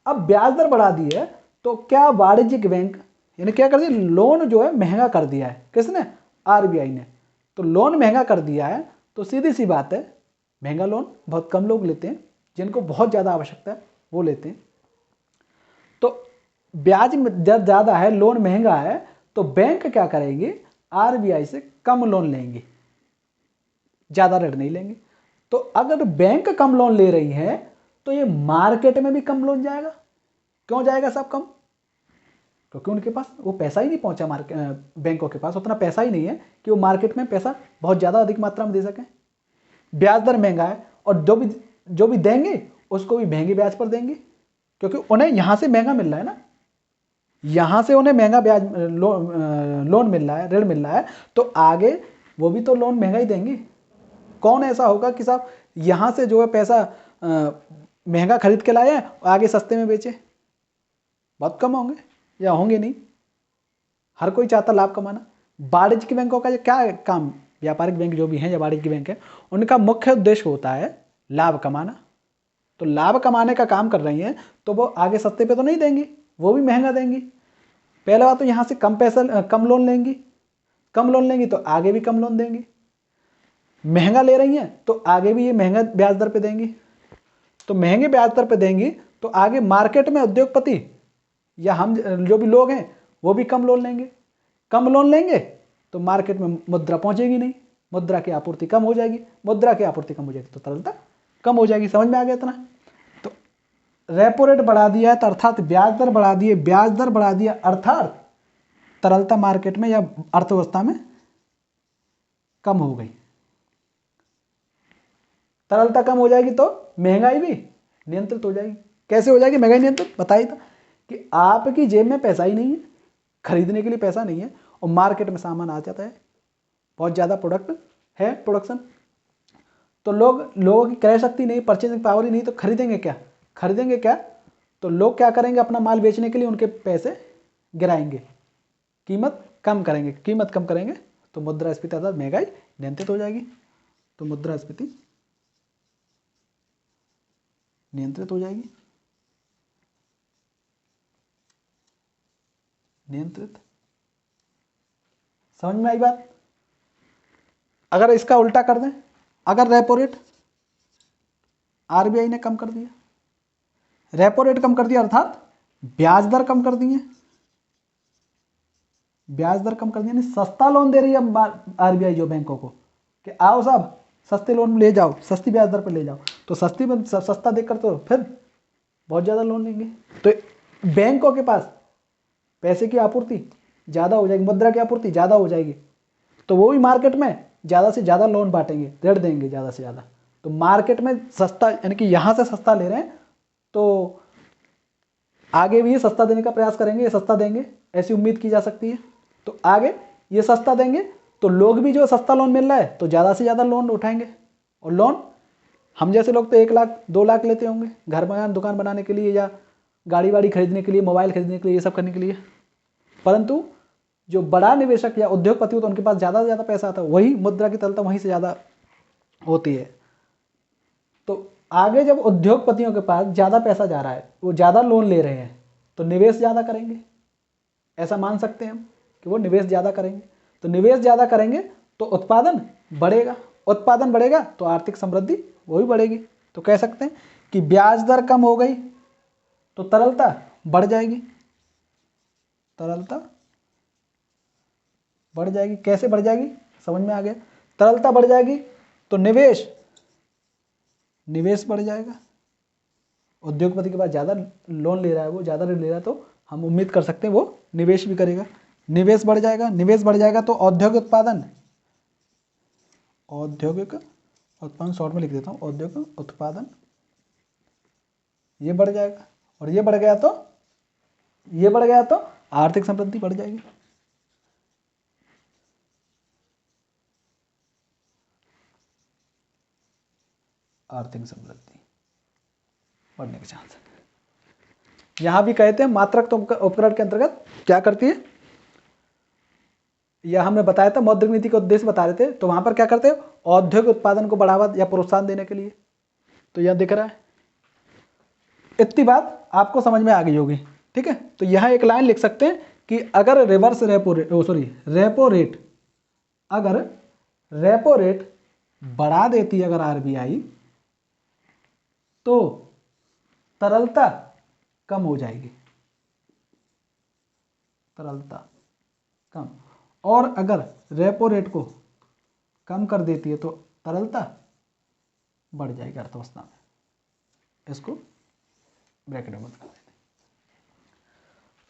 अब ब्याज दर बढ़ा दी है तो क्या वाणिज्यिक बैंक, यानी क्या कर दिया, लोन जो है महंगा कर दिया है। किसने, आरबीआई ने। तो लोन महंगा कर दिया है तो सीधी सी बात है, महंगा लोन बहुत कम लोग लेते हैं, जिनको बहुत ज़्यादा आवश्यकता है वो लेते हैं। तो ब्याज जब ज़्यादा है, लोन महंगा है, तो बैंक क्या करेंगे, आरबीआई से कम लोन लेंगे, ज़्यादा ऋण नहीं लेंगे। तो अगर बैंक कम लोन ले रही है तो ये मार्केट में भी कम लोन जाएगा। क्यों जाएगा साहब कम? क्योंकि उनके पास वो पैसा ही नहीं पहुंचा, बैंकों के पास उतना पैसा ही नहीं है कि वो मार्केट में पैसा बहुत ज़्यादा अधिक मात्रा में दे सकें। ब्याज दर महंगा है और जो भी देंगे उसको भी महंगे ब्याज पर देंगे, क्योंकि उन्हें यहाँ से महंगा मिल रहा है ना, यहाँ से उन्हें महंगा ब्याज लोन मिल रहा है, ऋण मिल रहा है, तो आगे वो भी तो लोन महंगा ही देंगे। कौन ऐसा होगा कि साहब यहाँ से जो है पैसा महंगा खरीद के लाए हैं आगे सस्ते में बेचे? बहुत कम होंगे या होंगे नहीं। हर कोई चाहता लाभ कमाना। वाणिज्यिक बैंकों का क्या काम, व्यापारिक बैंक जो भी हैं या वाणिज्यिक बैंक है, उनका मुख्य उद्देश्य होता है लाभ कमाना। तो लाभ कमाने का काम कर रही हैं तो वो आगे सस्ते पे तो नहीं देंगी, वो भी महंगा देंगी। पहला बात तो यहाँ से कम लोन लेंगी, कम लोन लेंगी तो आगे भी कम लोन देंगी। महंगा ले रही हैं तो आगे भी ये महंगा ब्याज दर पे देंगी। तो महंगे ब्याज दर पे देंगी तो आगे मार्केट में उद्योगपति या हम जो भी लोग हैं वो भी कम लोन लेंगे। कम लोन लेंगे तो मार्केट में मुद्रा पहुंचेगी नहीं, मुद्रा की आपूर्ति कम हो जाएगी। मुद्रा की आपूर्ति कम हो जाएगी तो तरलता कम हो जाएगी। समझ में आ गया इतना? तो रेपो रेट बढ़ा दिया है तो अर्थात ब्याज दर बढ़ा दिए, ब्याज दर बढ़ा दिया अर्थात तरलता मार्केट में या अर्थव्यवस्था में कम हो गई। तरलता कम हो जाएगी तो महंगाई भी नियंत्रित हो जाएगी। कैसे हो जाएगी महंगाई नियंत्रित? बताइए तो, कि आपकी जेब में पैसा ही नहीं है, खरीदने के लिए पैसा नहीं है और मार्केट में सामान आ जाता है, बहुत ज़्यादा प्रोडक्ट है, प्रोडक्शन, तो लोगों की क्रय शक्ति नहीं, परचेजिंग पावर ही नहीं, तो खरीदेंगे क्या? तो लोग क्या करेंगे, अपना माल बेचने के लिए उनके पैसे गिराएंगे, कीमत कम करेंगे तो मुद्रास्फीति अर्थात महंगाई नियंत्रित हो जाएगी। तो मुद्रास्फीति नियंत्रित हो जाएगी। समझ में आई बात? अगर इसका उल्टा कर दें, अगर रेपो रेट आरबीआई ने कम कर दिया, रेपो रेट कम कर दिया अर्थात ब्याज दर कम कर दी है, यानी सस्ता लोन दे रही है आरबीआई जो बैंकों को कि आओ साहब सस्ते लोन ले जाओ, सस्ती ब्याज दर पर ले जाओ, तो सस्ता देकर तो फिर बहुत ज़्यादा लोन लेंगे। तो बैंकों के पास पैसे की आपूर्ति ज़्यादा हो जाएगी, मुद्रा की आपूर्ति ज़्यादा हो जाएगी, तो वो भी मार्केट में ज़्यादा से ज़्यादा लोन बांटेंगे, ऋण देंगे ज़्यादा से ज़्यादा। तो मार्केट में सस्ता, यानी कि यहाँ से सस्ता ले रहे हैं तो आगे भी ये सस्ता देने का प्रयास करेंगे, ये सस्ता देंगे ऐसी उम्मीद की जा सकती है। तो आगे ये सस्ता देंगे तो लोग भी जो सस्ता लोन मिल रहा है तो ज़्यादा से ज़्यादा लोन उठाएंगे। और लोन हम जैसे लोग तो 1 लाख 2 लाख लेते होंगे घर में दुकान बनाने के लिए या गाड़ी वाड़ी खरीदने के लिए, मोबाइल खरीदने के लिए, ये सब करने के लिए। परंतु जो बड़ा निवेशक या उद्योगपति हो तो उनके पास ज़्यादा से ज़्यादा पैसा आता है, वही मुद्रा की तरलता वहीं से ज़्यादा होती है। तो आगे जब उद्योगपतियों के पास ज़्यादा पैसा जा रहा है, वो ज़्यादा लोन ले रहे हैं, तो निवेश ज़्यादा करेंगे, ऐसा मान सकते हैं हम कि वो निवेश ज़्यादा करेंगे। तो निवेश ज़्यादा करेंगे तो उत्पादन बढ़ेगा, उत्पादन बढ़ेगा तो आर्थिक समृद्धि वो भी बढ़ेगी। तो कह सकते हैं कि ब्याज दर कम हो गई तो तरलता बढ़ जाएगी, तरलता बढ़ जाएगी। कैसे बढ़ जाएगी समझ में आ गया? तरलता बढ़ जाएगी तो निवेश बढ़ जाएगा। उद्योगपति के पास ज़्यादा लोन ले रहा है, वो ज़्यादा ऋण ले रहा है, तो हम उम्मीद कर सकते हैं वो निवेश भी करेगा, निवेश बढ़ जाएगा तो औद्योगिक उत्पादन शॉर्ट में लिख देता हूँ, औद्योगिक उत्पादन ये बढ़ जाएगा, और ये बढ़ गया तो आर्थिक समृद्धि बढ़ जाएगी। आर्थिक समृद्धि बढ़ने के चांस है। यहां भी कहते हैं मात्रक उपकरण के अंतर्गत क्या करती है, यह हमने बताया था, मौद्रिक नीति का उद्देश्य बता रहे थे, तो वहां पर क्या करते हैं, औद्योगिक उत्पादन को बढ़ावा या प्रोत्साहन देने के लिए। तो यह दिख रहा है, इतनी बात आपको समझ में आ गई होगी, ठीक है। तो यहां एक लाइन लिख सकते हैं कि अगर रेपो रेट बढ़ा देती है अगर आरबीआई, तो तरलता कम हो जाएगी, तरलता कम, और अगर रेपो रेट को कम कर देती है तो तरलता बढ़ जाएगी अर्थव्यवस्था में। इसको ब्रैकेट में बंद कर देते हैं।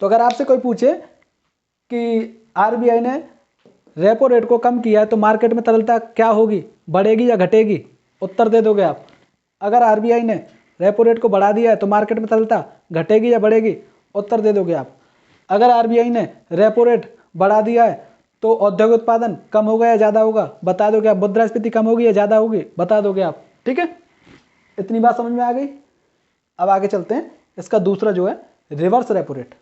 तो अगर आपसे कोई पूछे कि आरबीआई ने रेपो रेट को कम किया है तो मार्केट में तरलता क्या होगी, बढ़ेगी या घटेगी, उत्तर दे दोगे आप। अगर आरबीआई ने रेपो रेट को बढ़ा दिया है तो मार्केट में तरलता घटेगी या बढ़ेगी, उत्तर दे दोगे आप। अगर आरबीआई ने रेपो रेट बढ़ा दिया है तो औद्योगिक उत्पादन कम होगा या ज़्यादा होगा, बता दोगे आप। मुद्रास्फीति कम होगी या ज़्यादा होगी, बता दोगे आप। ठीक है, इतनी बात समझ में आ गई। अब आगे चलते हैं। इसका दूसरा जो है रिवर्स रेपो रेट,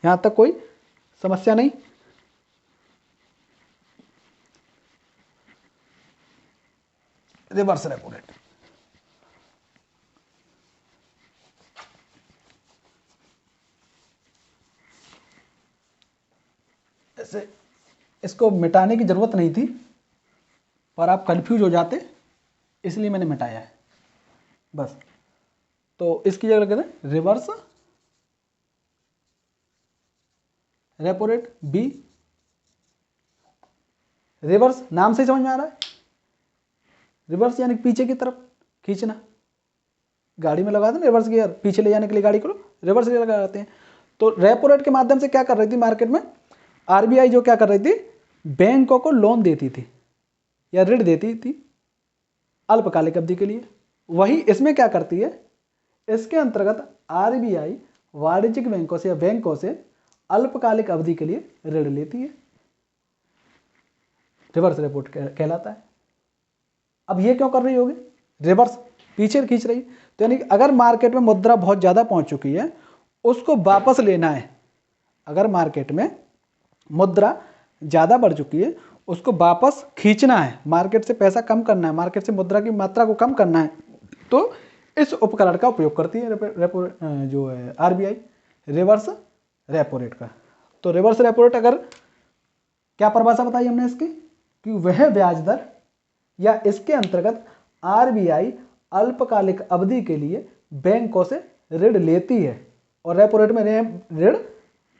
यहाँ तक कोई समस्या नहीं। रिवर्स रेपो रेट, ऐसे इसको मिटाने की जरूरत नहीं थी पर आप कंफ्यूज हो जाते, इसलिए मैंने मिटाया है बस। तो इसकी जगह कहते हैं reverse repo rate B. Reverse नाम से समझ में आ रहा है, रिवर्स यानी पीछे की तरफ खींचना। गाड़ी में लगा दें रिवर्स गियर, पीछे ले जाने के लिए गाड़ी को रिवर्स गियर लगाते हैं। तो रेपो रेट के माध्यम से क्या कर रही थी मार्केट में आरबीआई, जो क्या कर रही थी, बैंकों को लोन देती थी या ऋण देती थी अल्पकालिक अवधि के लिए। वही इसमें क्या करती है, इसके अंतर्गत आरबीआई वाणिज्यिक बैंकों से या बैंकों से अल्पकालिक अवधि के लिए ऋण लेती है, रिवर्स रेपो रेट कहलाता है। अब ये क्यों कर रही होगी, रिवर्स पीछे खींच रही। तो यानी अगर मार्केट में मुद्रा बहुत ज्यादा पहुंच चुकी है, उसको वापस लेना है। अगर मार्केट में मुद्रा ज्यादा बढ़ चुकी है, उसको वापस खींचना है, मार्केट से पैसा कम करना है, मार्केट से मुद्रा की मात्रा को कम करना है, तो इस उपकरण का उपयोग करती है रेपो जो है आरबीआई, रिवर्स रेपो रेट का। तो रिवर्स रेपो रेट अगर क्या परिभाषा बताई हमने इसकी, कि वह ब्याज दर या इसके अंतर्गत आरबीआई अल्पकालिक अवधि के लिए बैंकों से ऋण लेती है और रेपो रेट में ऋण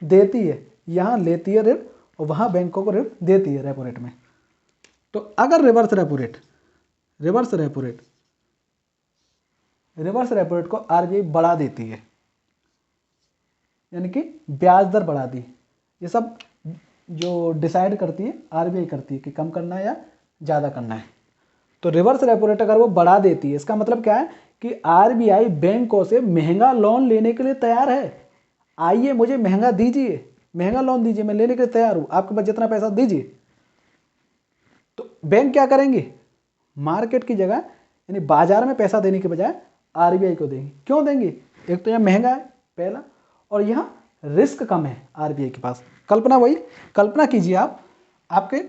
देती है। यहां लेती है ऋण और वहां बैंकों को ऋण देती है रेपो रेट में। तो अगर रिवर्स रेपो रेट को आरबीआई बढ़ा देती है, यानी कि ब्याज दर बढ़ा दी, ये सब जो डिसाइड करती है आरबीआई करती है कि कम करना है या ज़्यादा करना है। तो रिवर्स रेपो रेट अगर वो बढ़ा देती है, इसका मतलब क्या है कि आरबीआई बैंकों से महंगा लोन लेने के लिए तैयार है। आइए मुझे महंगा दीजिए, महंगा लोन दीजिए, मैं लेने के लिए तैयार हूं, आपके पास जितना पैसा दीजिए। तो बैंक क्या करेंगे, मार्केट की जगह यानी बाजार में पैसा देने के बजाय आरबीआई को देंगे। क्यों देंगे, एक तो यहाँ महंगा है पहला, और यहाँ रिस्क कम है आरबीआई के पास। कल्पना कीजिए आप, आपके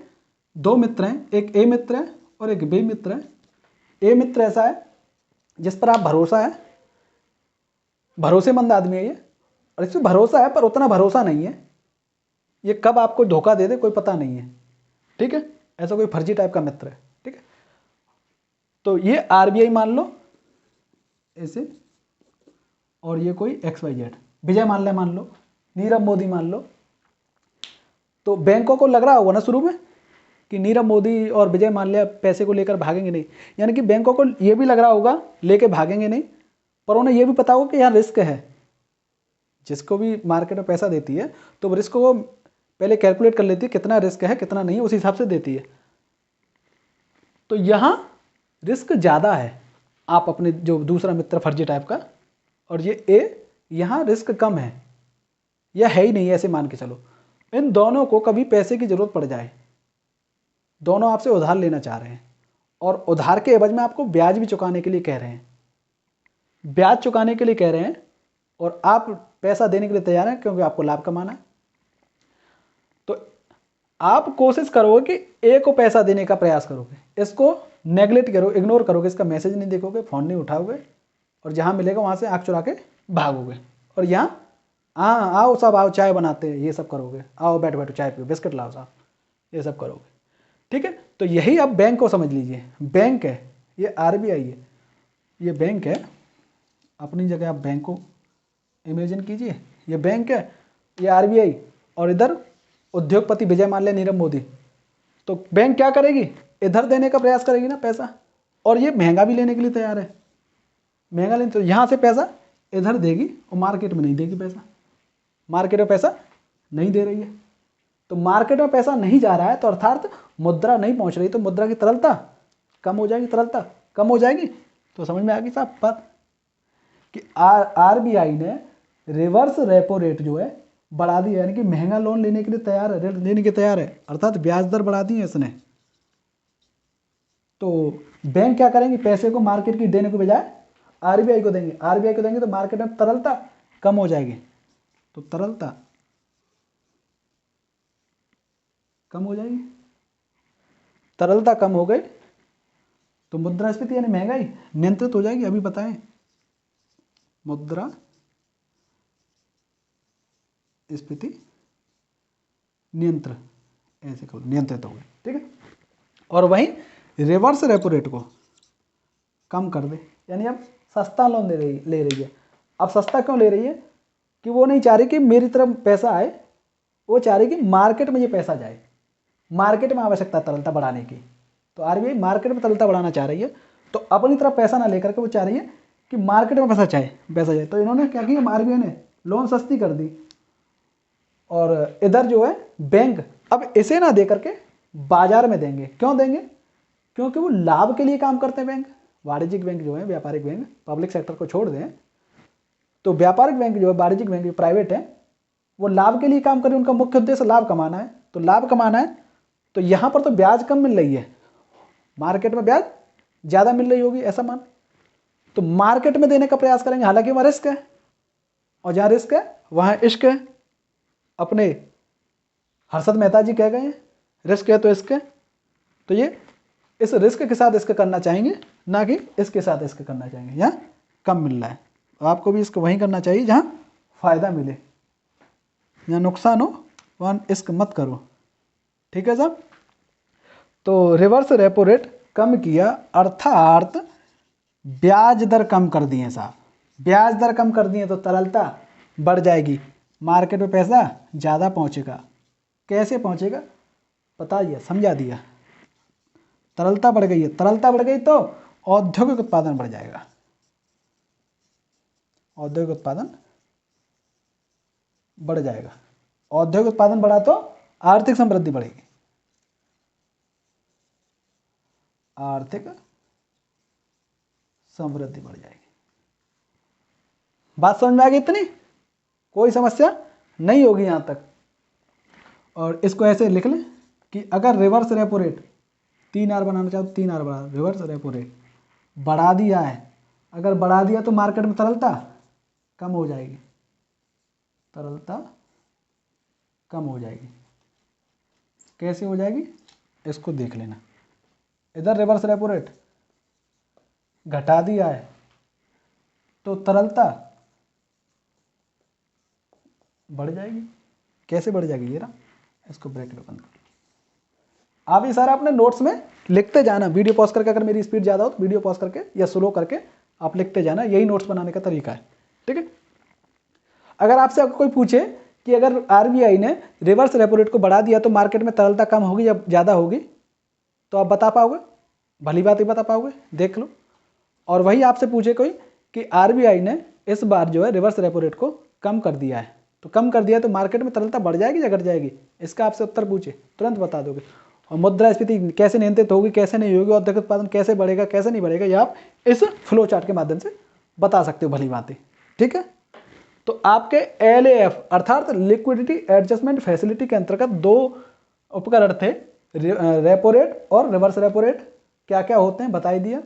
दो मित्र हैं, एक ए मित्र है और एक बी मित्र है। ए मित्र ऐसा है जिस पर आप भरोसेमंद आदमी है ये, और इस पर भरोसा है पर उतना भरोसा नहीं है, ये कब आपको धोखा दे दे कोई पता नहीं है। ठीक है, ऐसा कोई फर्जी टाइप का मित्र है। ठीक है, तो ये आरबीआई मान लो ऐसे, और ये कोई XYZ, विजय माल्या मान लो, नीरव मोदी मान लो। तो बैंकों को लग रहा होगा ना शुरू में कि नीरव मोदी और विजय माल्या पैसे को लेकर भागेंगे नहीं, यानी कि बैंकों को ये भी लग रहा होगा लेके भागेंगे नहीं, पर उन्हें ये भी पता होगा कि यहाँ रिस्क है। जिसको भी मार्केट में पैसा देती है तो रिस्क को पहले कैलकुलेट कर लेती है, कितना रिस्क है कितना नहीं, उस हिसाब से देती है। तो यहाँ रिस्क ज़्यादा है, आप अपने जो दूसरा मित्र फर्जी टाइप का, और ये ए, यहाँ रिस्क कम है या है ही नहीं, ऐसे मान के चलो। इन दोनों को कभी पैसे की जरूरत पड़ जाए, दोनों आपसे उधार लेना चाह रहे हैं और उधार के एवज में आपको ब्याज भी चुकाने के लिए कह रहे हैं, ब्याज चुकाने के लिए कह रहे हैं, और आप पैसा देने के लिए तैयार हैं क्योंकि आपको लाभ कमाना है। तो आप कोशिश करोगे कि ए को पैसा देने का प्रयास करोगे, इसको नेग्लेक्ट करो, इग्नोर करोगे, इसका मैसेज नहीं देखोगे, फोन नहीं उठाओगे, और जहां मिलेगा वहां से आंख चुरा के भागोगे, और यहाँ हाँ आओ सब आओ चाय बनाते हैं, ये सब करोगे, आओ बैठो बैठो चाय पियो, बिस्किट लाओ साहब, ये सब करोगे। ठीक है, तो यही आप बैंक को समझ लीजिए, बैंक है ये, आरबीआई है ये, बैंक है। अपनी जगह आप बैंक को इमेजिन कीजिए, ये बैंक है, ये आरबीआई, और इधर उद्योगपति विजय माल्या, नीरव मोदी। तो बैंक क्या करेगी, इधर देने का प्रयास करेगी ना पैसा, और ये महंगा भी लेने के लिए तैयार है। महंगा लेने तो यहाँ से पैसा इधर देगी और मार्केट में नहीं देगी पैसा, मार्केट में पैसा नहीं दे रही है। तो मार्केट में पैसा नहीं जा रहा है तो अर्थात मुद्रा नहीं पहुंच रही, तो मुद्रा की तरलता कम हो जाएगी, तरलता कम हो जाएगी। तो समझ में आ गई साहब बात कि आरबीआई ने रिवर्स रेपो रेट जो है बढ़ा दी है, यानी कि महंगा लोन लेने के लिए तैयार है, ऋण लेने के तैयार है, अर्थात ब्याज दर बढ़ा दी है इसने। तो बैंक क्या करेंगे, पैसे को मार्केट की देने के बजाय आरबीआई को देंगे, आरबीआई को देंगे तो मार्केट में तरलता कम हो जाएगी। तो तरलता कम हो जाएगी, तरलता कम हो गई तो मुद्रास्फीति यानी महंगाई नियंत्रित हो जाएगी। अभी बताएं, मुद्रा स्फीति नियंत्रण, ऐसे करो, नियंत्रित हो गई, ठीक है। और वहीं रिवर्स रेपो रेट को कम कर दे, यानी अब सस्ता लोन ले रही है। अब सस्ता क्यों ले रही है कि वो नहीं चाह रही कि मेरी तरफ पैसा आए, वो चाह रही कि मार्केट में ये पैसा जाए, मार्केट में आवश्यकता तरलता बढ़ाने की। तो आरबीआई मार्केट में तरलता बढ़ाना चाह रही है, तो अपनी तरफ पैसा ना लेकर के वो चाह रही है कि मार्केट में पैसा जाए। तो इन्होंने क्या किया, आरबीआई ने लोन सस्ती कर दी, और इधर जो है बैंक अब इसे ना दे करके बाजार में देंगे। क्यों देंगे, क्योंकि वो लाभ के लिए काम करते हैं बैंक। वाणिज्यिक बैंक जो है, व्यापारिक बैंक, पब्लिक सेक्टर को छोड़ दें तो व्यापारिक बैंक जो है, वाणिज्यिक बैंक जो प्राइवेट है, वो लाभ के लिए काम करें, उनका मुख्य उद्देश्य लाभ कमाना है। तो लाभ कमाना है तो यहाँ पर तो ब्याज कम मिल रही है, मार्केट में ब्याज ज़्यादा मिल रही होगी ऐसा मान, तो मार्केट में देने का प्रयास करेंगे। हालांकि वहाँ रिस्क है, और जहाँ रिस्क है वहाँ इश्क है। अपने हर्षद मेहता जी कह गए हैं, रिस्क है तो इश्क है। तो ये इस रिस्क के साथ इसका करना चाहेंगे, ना कि इसके साथ इसका करना चाहेंगे। यहाँ कम मिल रहा है तो आपको भी इसको वहीं करना चाहिए जहाँ फ़ायदा मिले, जहाँ नुकसान हो वहाँ इश्क मत करो, ठीक है साहब। तो रिवर्स रेपो रेट कम किया, अर्थात ब्याज दर कम कर दिए साहब। ब्याज दर कम कर दिए तो तरलता बढ़ जाएगी, मार्केट में पैसा ज़्यादा पहुँचेगा। कैसे पहुँचेगा बता दिया, समझा दिया। तरलता बढ़ गई है, तरलता बढ़ गई तो औद्योगिक उत्पादन बढ़ जाएगा, औद्योगिक उत्पादन बढ़ जाएगा। औद्योगिक उत्पादन बढ़ा तो आर्थिक समृद्धि बढ़ेगी, आर्थिक समृद्धि बढ़ जाएगी। बात समझ में आ गई इतनी, कोई समस्या नहीं होगी यहाँ तक। और इसको ऐसे लिख लें कि अगर रिवर्स रेपो रेट 3R बनाना चाहो तो 3R बढ़ा, रिवर्स रेपो रेट बढ़ा दिया है, अगर बढ़ा दिया तो मार्केट में तरलता कम हो जाएगी, तरलता कम हो जाएगी। कैसे हो जाएगी इसको देख लेना। इधर रिवर्स रेपो रेट घटा दिया है तो तरलता बढ़ जाएगी। कैसे बढ़ जाएगी, ये ना, इसको ब्रैकेट बंद कर। आप ये सारा अपने नोट्स में लिखते जाना, वीडियो पॉज करके, अगर मेरी स्पीड ज़्यादा हो तो वीडियो पॉज करके या स्लो करके आप लिखते जाना, यही नोट्स बनाने का तरीका है, ठीक है। अगर आपसे कोई पूछे कि अगर आरबीआई ने रिवर्स रेपो रेट को बढ़ा दिया तो मार्केट में तरलता कम होगी या ज़्यादा होगी, तो आप बता पाओगे, भली बात ही बता पाओगे, देख लो। और वही आपसे पूछे कोई कि आरबीआई ने इस बार जो है रिवर्स रेपो रेट को कम कर दिया है, तो कम कर दिया तो मार्केट में तरलता बढ़ जाएगी या घट जाएगी, इसका आपसे उत्तर पूछे तुरंत बता दोगे। और मुद्रास्फीति कैसे नियंत्रित होगी, कैसे नहीं होगी, औद्योगिक उत्पादन कैसे बढ़ेगा, कैसे नहीं बढ़ेगा, ये आप इस फ्लो चार्ट के माध्यम से बता सकते हो भली बातें, ठीक है। तो आपके LAF अर्थात लिक्विडिटी एडजस्टमेंट फैसिलिटी के अंतर्गत दो उपकरण थे, रेपो रेट और रिवर्स रेपो रेट क्या क्या होते हैं बता ही दिया।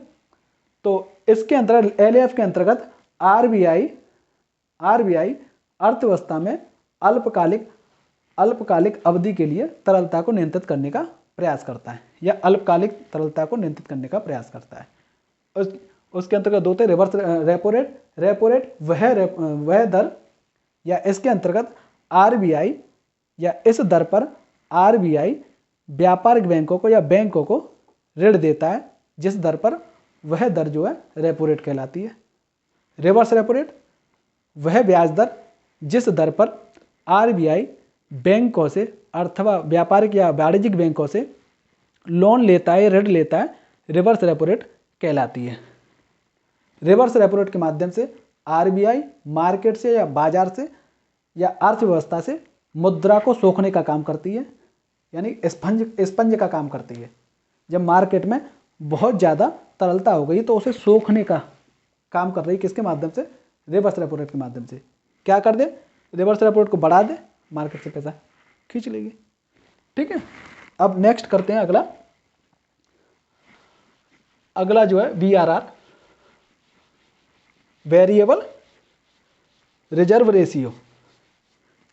तो इसके अंतर्गत LAF के अंतर्गत आरबीआई अर्थव्यवस्था में अल्पकालिक अवधि के लिए तरलता को नियंत्रित करने का प्रयास करता है, या अल्पकालिक तरलता को नियंत्रित करने का प्रयास करता है। उसके अंतर्गत दो थे, रिवर्स रेपो रेट वह दर, या इसके अंतर्गत आरबीआई या इस दर पर आरबीआई व्यापारिक बैंकों को या बैंकों को ऋण देता है, जिस दर पर वह दर जो है रेपो रेट कहलाती है। रिवर्स रेपो रेट वह ब्याज दर जिस दर पर आरबीआई बैंकों से अथवा व्यापारिक या वाणिज्यिक बैंकों से लोन लेता है, ऋण लेता है, रिवर्स रेपो रेट कहलाती है। रिवर्स रेपो रेट के माध्यम से आरबीआई मार्केट से या बाजार से या अर्थव्यवस्था से मुद्रा को सोखने का काम करती है, यानी स्पंज का काम करती है। जब मार्केट में बहुत ज़्यादा तरलता हो गई तो उसे सोखने का काम कर रही है, किसके माध्यम से? रिवर्स रेपो रेट के माध्यम से। क्या कर दे? रिवर्स रेपो रेट को बढ़ा दे, मार्केट से पैसा खींच लेगी। ठीक है, अब नेक्स्ट करते हैं अगला जो है वीआरआर, वेरिएबल रिजर्व रेशियो,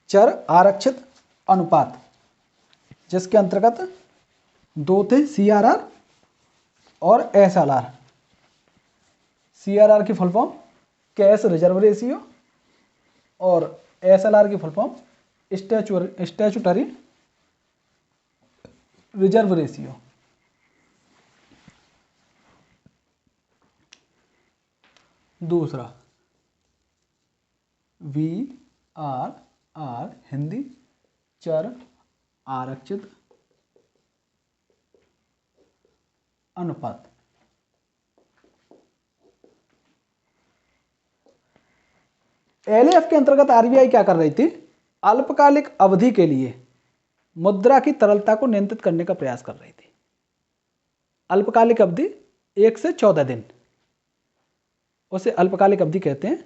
चर आरक्षित अनुपात, जिसके अंतर्गत दो थे, सीआरआर और एसएलआर। सीआरआर की full form cash reserve ratio और एसएलआर की full form statutory reserve ratio. दूसरा वीआरआर हिंदी चर आरक्षित अनुपात। एलएएफ के अंतर्गत आरबीआई क्या कर रही थी? अल्पकालिक अवधि के लिए मुद्रा की तरलता को नियंत्रित करने का प्रयास कर रही थी। अल्पकालिक अवधि 1 से 14 दिन, उसे अल्पकालिक अवधि कहते हैं।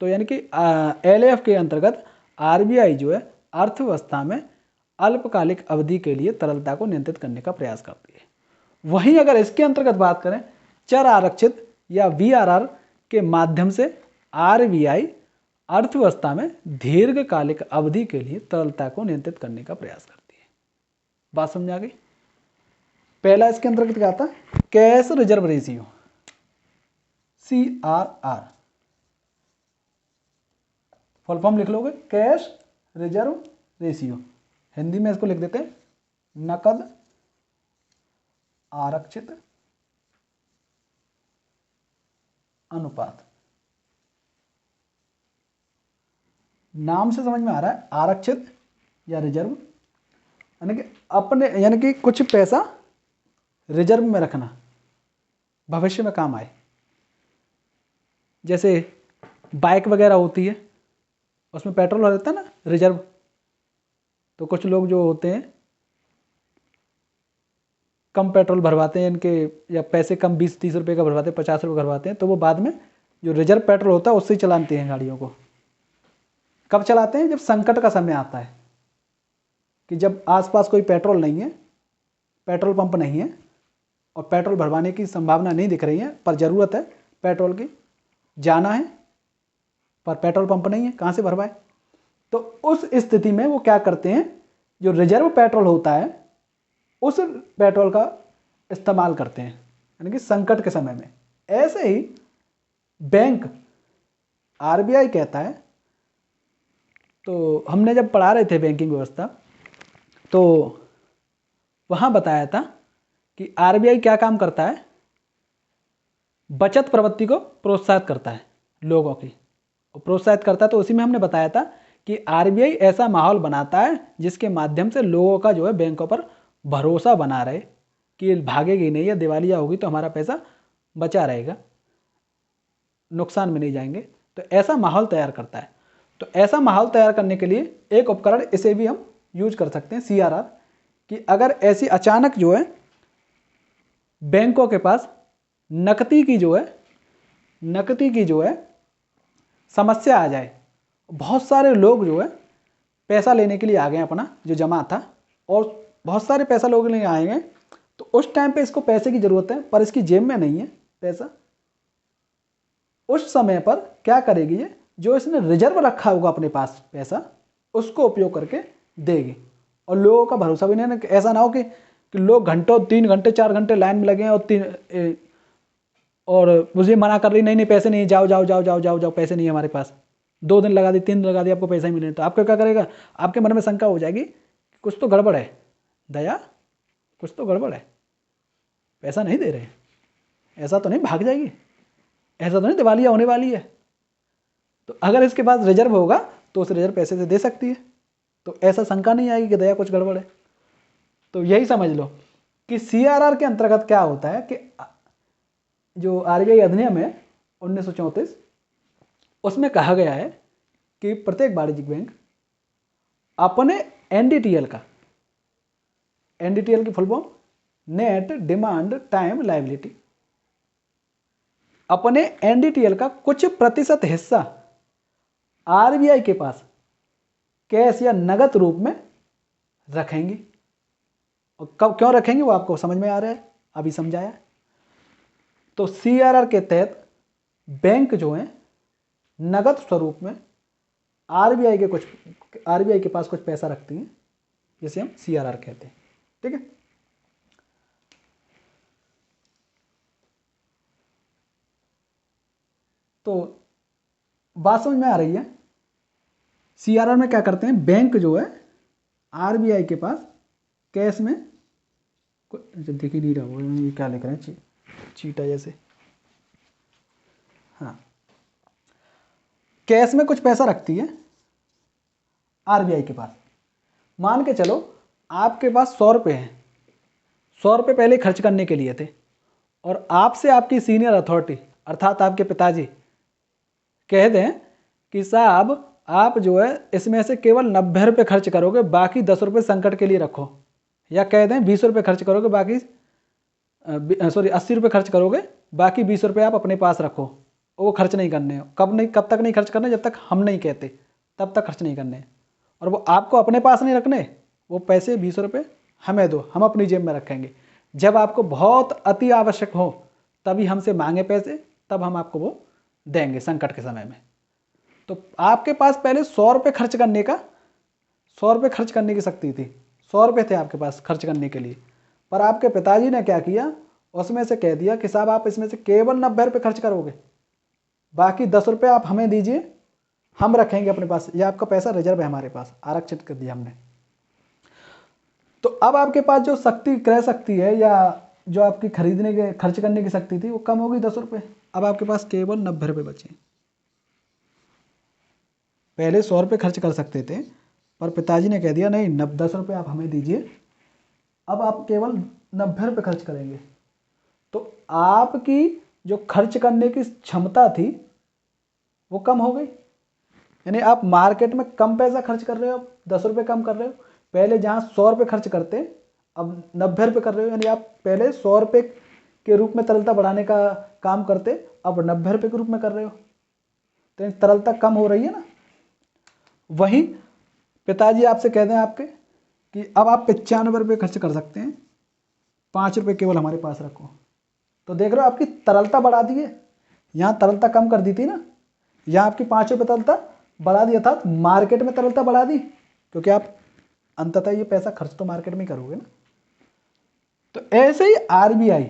तो यानी कि एलएएफ के अंतर्गत आरबीआई जो है अर्थव्यवस्था में अल्पकालिक अवधि के लिए तरलता को नियंत्रित करने का प्रयास करती है। वहीं अगर इसके अंतर्गत बात करें, चर आरक्षित या वीआरआर के माध्यम से आरबीआई अर्थव्यवस्था में दीर्घकालिक अवधि के लिए तरलता को नियंत्रित करने का प्रयास करती है। बात समझ आ गई? पहला इसके अंतर्गत क्या आता? Cash reserve ratio, CRR. Full form लिख लोगे, कैश रिजर्व रेशियो। हिंदी में इसको लिख देते हैं नकद आरक्षित अनुपात। नाम से समझ में आ रहा है, आरक्षित या रिजर्व, यानी कि कुछ पैसा रिजर्व में रखना, भविष्य में काम आए। जैसे बाइक वगैरह होती है, उसमें पेट्रोल रहता है ना रिजर्व, तो कुछ लोग जो होते हैं कम पेट्रोल भरवाते हैं इनके, या पैसे कम 20-30 रुपये का भरवाते हैं, 50 रुपये भरवाते हैं, तो वो बाद में जो रिजर्व पेट्रोल होता है उससे ही चलाते हैं गाड़ियों को। कब चलाते हैं? जब संकट का समय आता है, कि जब आसपास कोई पेट्रोल नहीं है, पेट्रोल पंप नहीं है और पेट्रोल भरवाने की संभावना नहीं दिख रही है, पर ज़रूरत है पेट्रोल की, जाना है पर पेट्रोल पंप नहीं है, कहाँ से भरवाए? तो उस स्थिति में वो क्या करते हैं, जो रिजर्व पेट्रोल होता है उस पेट्रोल का इस्तेमाल करते हैं, यानी कि संकट के समय में। ऐसे ही बैंक, आरबीआई कहता है, तो हमने जब पढ़ा रहे थे बैंकिंग व्यवस्था, तो वहाँ बताया था कि आरबीआई क्या काम करता है, बचत प्रवृत्ति को प्रोत्साहित करता है, लोगों की प्रोत्साहित करता है। तो उसी में हमने बताया था कि आरबीआई ऐसा माहौल बनाता है जिसके माध्यम से लोगों का जो है बैंकों पर भरोसा बना रहे कि भागेगी नहीं, या दिवालिया होगी तो हमारा पैसा बचा रहेगा, नुकसान में नहीं जाएंगे। तो ऐसा माहौल तैयार करता है। तो ऐसा माहौल तैयार करने के लिए एक उपकरण, इसे भी हम यूज कर सकते हैं, सीआरआर, कि अगर ऐसी अचानक जो है बैंकों के पास नकदी की जो है समस्या आ जाए, बहुत सारे लोग जो है पैसा लेने के लिए आ गए अपना जो जमा था, और बहुत सारे पैसा लोग लेने आएंगे, तो उस टाइम पे इसको पैसे की ज़रूरत है पर इसकी जेब में नहीं है पैसा। उस समय पर क्या करेगी ये, जो इसने रिजर्व रखा होगा अपने पास पैसा, उसको उपयोग करके देगी। और लोगों का भरोसा भी नहीं है, ऐसा ना हो कि लोग घंटों 3 घंटे 4 घंटे लाइन में लगे हैं और मुझे मना कर रही, नहीं पैसे नहीं, जाओ जाओ जाओ जाओ जाओ जाओ, पैसे नहीं है हमारे पास, 2 दिन लगा दी, 3 दिन लगा दी, आपको पैसा ही मिले। तो आपको क्या करेगा, आपके मन में शंका हो जाएगी कि कुछ तो गड़बड़ है, दया कुछ तो गड़बड़ है, पैसा नहीं दे रहे, ऐसा तो नहीं भाग जाएगी, ऐसा तो नहीं दिवालिया होने वाली है। तो अगर इसके पास रिजर्व होगा तो उस रिजर्व पैसे से दे सकती है। तो ऐसा शंका नहीं आएगी कि दया कुछ गड़बड़ है। तो यही समझ लो कि CRR के अंतर्गत क्या होता है कि जो RBI अधिनियम है 1934, उसमें कहा गया है कि प्रत्येक वाणिज्यिक बैंक अपने NDTL का, NDTL की full form net demand time liability, अपने NDTL का कुछ प्रतिशत हिस्सा RBI के पास कैश या नगद रूप में रखेंगे। और कब क्यों रखेंगे वो आपको समझ में आ रहा है, अभी समझाया। तो CRR के तहत बैंक जो है नगद स्वरूप में RBI के पास कुछ पैसा रखती हैं, जिसे हम CRR कहते हैं। ठीक है, तो बात समझ में आ रही है। CRR में क्या करते हैं, बैंक जो है RBI के पास कैश में, दिख ही नहीं रहा वो, ये क्या लिख रहे हैं, चीटा जैसे, हाँ, कैश में कुछ पैसा रखती है RBI के पास। मान के चलो आपके पास 100 रुपये हैं, 100 रुपये पहले खर्च करने के लिए थे, और आपसे आपकी सीनियर अथॉरिटी अर्थात आपके पिताजी कह दें कि साहब आप जो है इसमें से केवल 90 रुपये खर्च करोगे, बाकी 10 रुपये संकट के लिए रखो, या कह दें 20 रुपये खर्च करोगे, बाकी 80 रुपये खर्च करोगे, बाकी 20 रुपये आप अपने पास रखो, वो खर्च नहीं करने। कब तक नहीं खर्च करने, जब तक हम नहीं कहते तब तक खर्च नहीं करने। और वो आपको अपने पास नहीं रखने, वो पैसे 20 रुपये हमें दो, हम अपनी जेब में रखेंगे। जब आपको बहुत अति आवश्यक हो तभी हमसे मांगे पैसे, तब हम आपको वो देंगे संकट के समय में। तो आपके पास पहले 100 रुपये खर्च करने का, 100 रुपये खर्च करने की शक्ति थी, 100 रुपये थे आपके पास खर्च करने के लिए। पर आपके पिताजी ने क्या किया, उसमें से कह दिया कि साहब आप इसमें से केवल 90 रुपये खर्च करोगे, बाकी 10 रुपये आप हमें दीजिए, हम रखेंगे अपने पास, ये आपका पैसा रिजर्व है हमारे पास, आरक्षित कर दिया हमने। तो अब आपके पास जो शक्ति, क्रय शक्ति है, या जो आपकी खरीदने के खर्च करने की शक्ति थी, वो कम हो गई 10 रुपये। अब आपके पास केवल 90 रुपये बचे। पहले 100 रुपये खर्च कर सकते थे, पर पिताजी ने कह दिया नहीं, 10 रुपये आप हमें दीजिए, अब आप केवल 90 रुपये खर्च करेंगे। तो आपकी जो खर्च करने की क्षमता थी वो कम हो गई, यानी आप मार्केट में कम पैसा खर्च कर रहे हो, 10 रुपये कम कर रहे हो। पहले जहाँ 100 रुपये खर्च करते अब 90 रुपये कर रहे हो, यानी आप पहले 100 रुपये के रूप में तरलता बढ़ाने का काम करते, अब 90 रुपये के रूप में कर रहे हो, तो तरलता कम हो रही है ना। वहीं पिताजी आपसे कह दें आपके कि अब आप 95 रुपये खर्च कर सकते हैं, 5 रुपये केवल हमारे पास रखो, तो देख रहे हो आपकी तरलता बढ़ा दी है। यहाँ तरलता कम कर दी थी ना, यहाँ आपकी 5 रुपये तरलता बढ़ा दी, अर्थात मार्केट में तरलता बढ़ा दी, क्योंकि आप अंततः ये पैसा खर्च तो मार्केट में ही करोगे ना। तो ऐसे ही RBI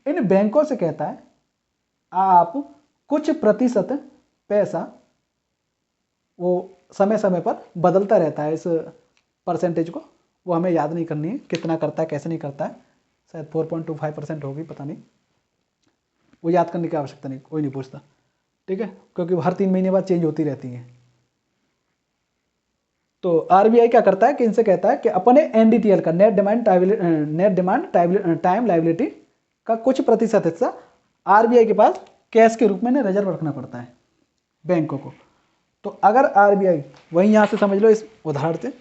इन बैंकों से कहता है आप कुछ प्रतिशत पैसा, वो समय समय पर बदलता रहता है, इस परसेंटेज को वो हमें याद नहीं करनी है कितना करता है, कैसे नहीं करता है, शायद 4.25% होगी, पता नहीं, वो याद करने की आवश्यकता नहीं, कोई नहीं पूछता। ठीक है, क्योंकि वो हर 3 महीने बाद चेंज होती रहती हैं। तो RBI क्या करता है कि इनसे कहता है कि अपने NDTL का, नेट डिमांड टाइम लायबिलिटी का कुछ प्रतिशत हिस्सा RBI के पास कैश के रूप में रिजर्व रखना पड़ता है बैंकों को। तो अगर RBI, वहीं यहाँ से समझ लो इस उदाहरण से,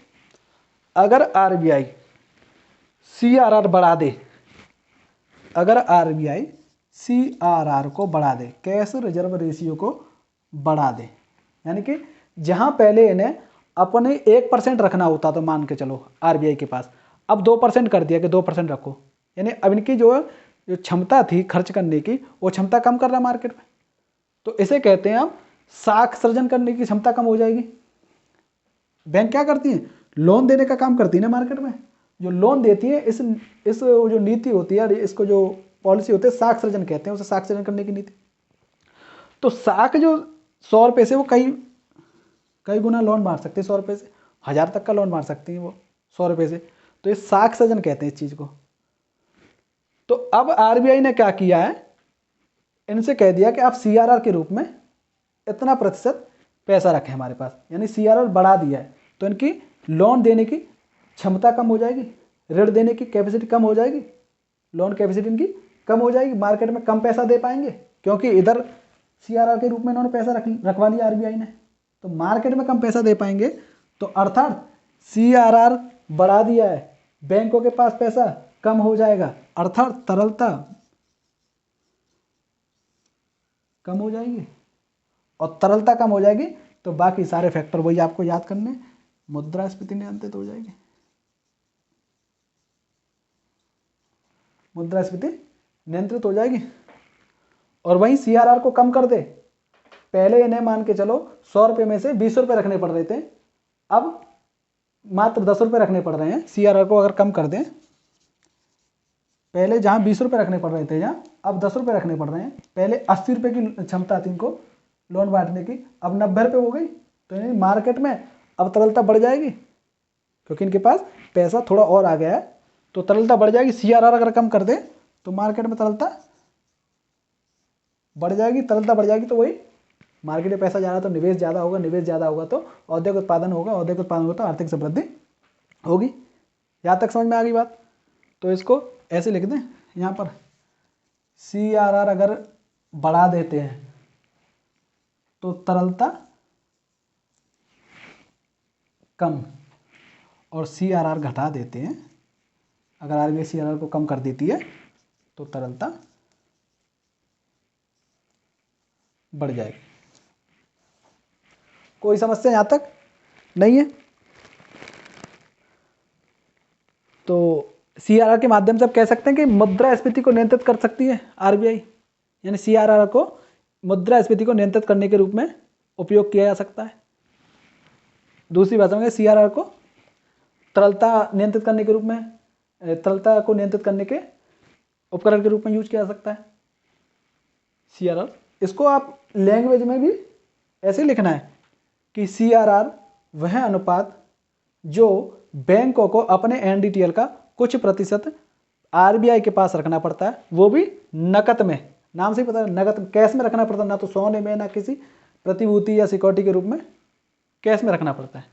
अगर RBI CRR बढ़ा दे, अगर RBI CRR को बढ़ा दे, कैश रिजर्व रेशियो को बढ़ा दे, यानी कि जहाँ पहले इन्हें अपने 1% रखना होता तो मान के चलो RBI के पास, अब 2% कर दिया कि 2% रखो, यानी अब इनकी जो क्षमता थी खर्च करने की, वो क्षमता कम कर रहा है मार्केट में। तो इसे कहते हैं आप साख सृजन करने की क्षमता कम हो जाएगी। बैंक क्या करती है, लोन देने का काम करती है ना मार्केट में, जो लोन देती है, इस जो नीति होती है, इसको जो पॉलिसी होती है, साख सृजन कहते हैं, उसे साख सृजन करने की नीति। तो साख जो 100 रुपये से वो कई गुना लोन मार सकते हैं, 100 रुपये से 1000 तक का लोन मार सकती हैं वो 100 रुपये से। तो ये साख सृजन कहते हैं इस चीज़ को। तो अब RBI ने क्या किया है, इनसे कह दिया कि आप CRR के रूप में इतना प्रतिशत पैसा रखें हमारे पास, यानी CRR बढ़ा दिया है। तो इनकी लोन देने की क्षमता कम हो जाएगी, ऋण देने की कैपेसिटी कम हो जाएगी, लोन कैपेसिटी इनकी कम हो जाएगी, मार्केट में कम पैसा दे पाएंगे, क्योंकि इधर CRR के रूप में इन्होंने पैसा रखवा लिया RBI ने, तो मार्केट में कम पैसा दे पाएंगे। तो अर्थात CRR बढ़ा दिया है, बैंकों के पास पैसा कम हो जाएगा, अर्थात तरलता कम हो जाएगी, और तरलता कम हो जाएगी तो बाकी सारे फैक्टर वही आपको याद करने, मुद्रास्फीति नियंत्रित हो जाएगी, मुद्रास्फीति नियंत्रित हो जाएगी। और वहीं CRR को कम कर दे, पहले इन्हें मान के चलो 100 रुपये में से 20 रुपये रखने पड़ रहे थे, अब मात्र 10 रुपये रखने पड़ रहे हैं। CRR को अगर कम कर दें, पहले जहाँ 20 रुपये रखने पड़ रहे थे यहाँ अब 10 रुपये रखने पड़ रहे हैं। पहले 80 रुपये की क्षमता थी इनको लोन बांटने की, अब 90 रुपये हो गई। तो यानी मार्केट में अब तरलता बढ़ जाएगी, क्योंकि इनके पास पैसा थोड़ा और आ गया है, तो तरलता बढ़ जाएगी। CRR अगर कम कर दे तो मार्केट में तरलता बढ़ जाएगी, तरलता बढ़ जाएगी तो वही मार्केट में पैसा ज़्यादा तो निवेश ज़्यादा होगा, निवेश ज़्यादा होगा तो औद्योगिक उत्पादन होगा, औद्योगिक उत्पादन होगा तो आर्थिक समृद्धि होगी। यहाँ तक समझ में आ गई बात? तो इसको ऐसे लिख दें यहाँ पर, CRR अगर बढ़ा देते हैं तो तरलता कम, और CRR घटा देते हैं, अगर RBI CRR को कम कर देती है तो तरलता बढ़ जाएगी। कोई समस्या यहाँ तक नहीं है? तो CRR के माध्यम से आप कह सकते हैं कि मुद्रास्फीति को नियंत्रित कर सकती है RBI, यानी CRR को मुद्रास्फीति को नियंत्रित करने के रूप में उपयोग किया जा सकता है। दूसरी भाषा में CRR को तरलता नियंत्रित करने के रूप में, तरलता को नियंत्रित करने के उपकरण के रूप में यूज किया जा सकता है CRR। इसको आप लैंग्वेज में भी ऐसे लिखना है कि CRR वह अनुपात जो बैंकों को अपने NDTL का कुछ प्रतिशत RBI के पास रखना पड़ता है, वो भी नकद में, नाम से ही पता है नकद, कैश में रखना पड़ता है, ना तो सोने में ना किसी प्रतिभूति या सिक्योरिटी के रूप में, कैश में रखना पड़ता है।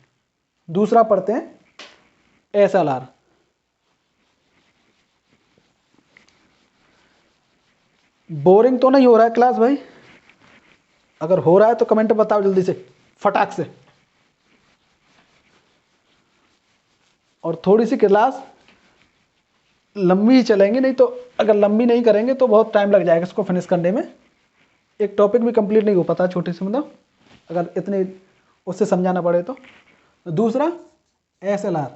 दूसरा पढ़ते हैं SLR। बोरिंग तो नहीं हो रहा है क्लास भाई? अगर हो रहा है तो कमेंट बताओ जल्दी से, फटाक से। और थोड़ी सी क्लास लंबी ही चलेंगे, नहीं तो अगर लंबी नहीं करेंगे तो बहुत टाइम लग जाएगा इसको फिनिश करने में। एक टॉपिक भी कंप्लीट नहीं हो पाता छोटे से, मतलब अगर इतने उससे समझाना पड़े तो। दूसरा SLR,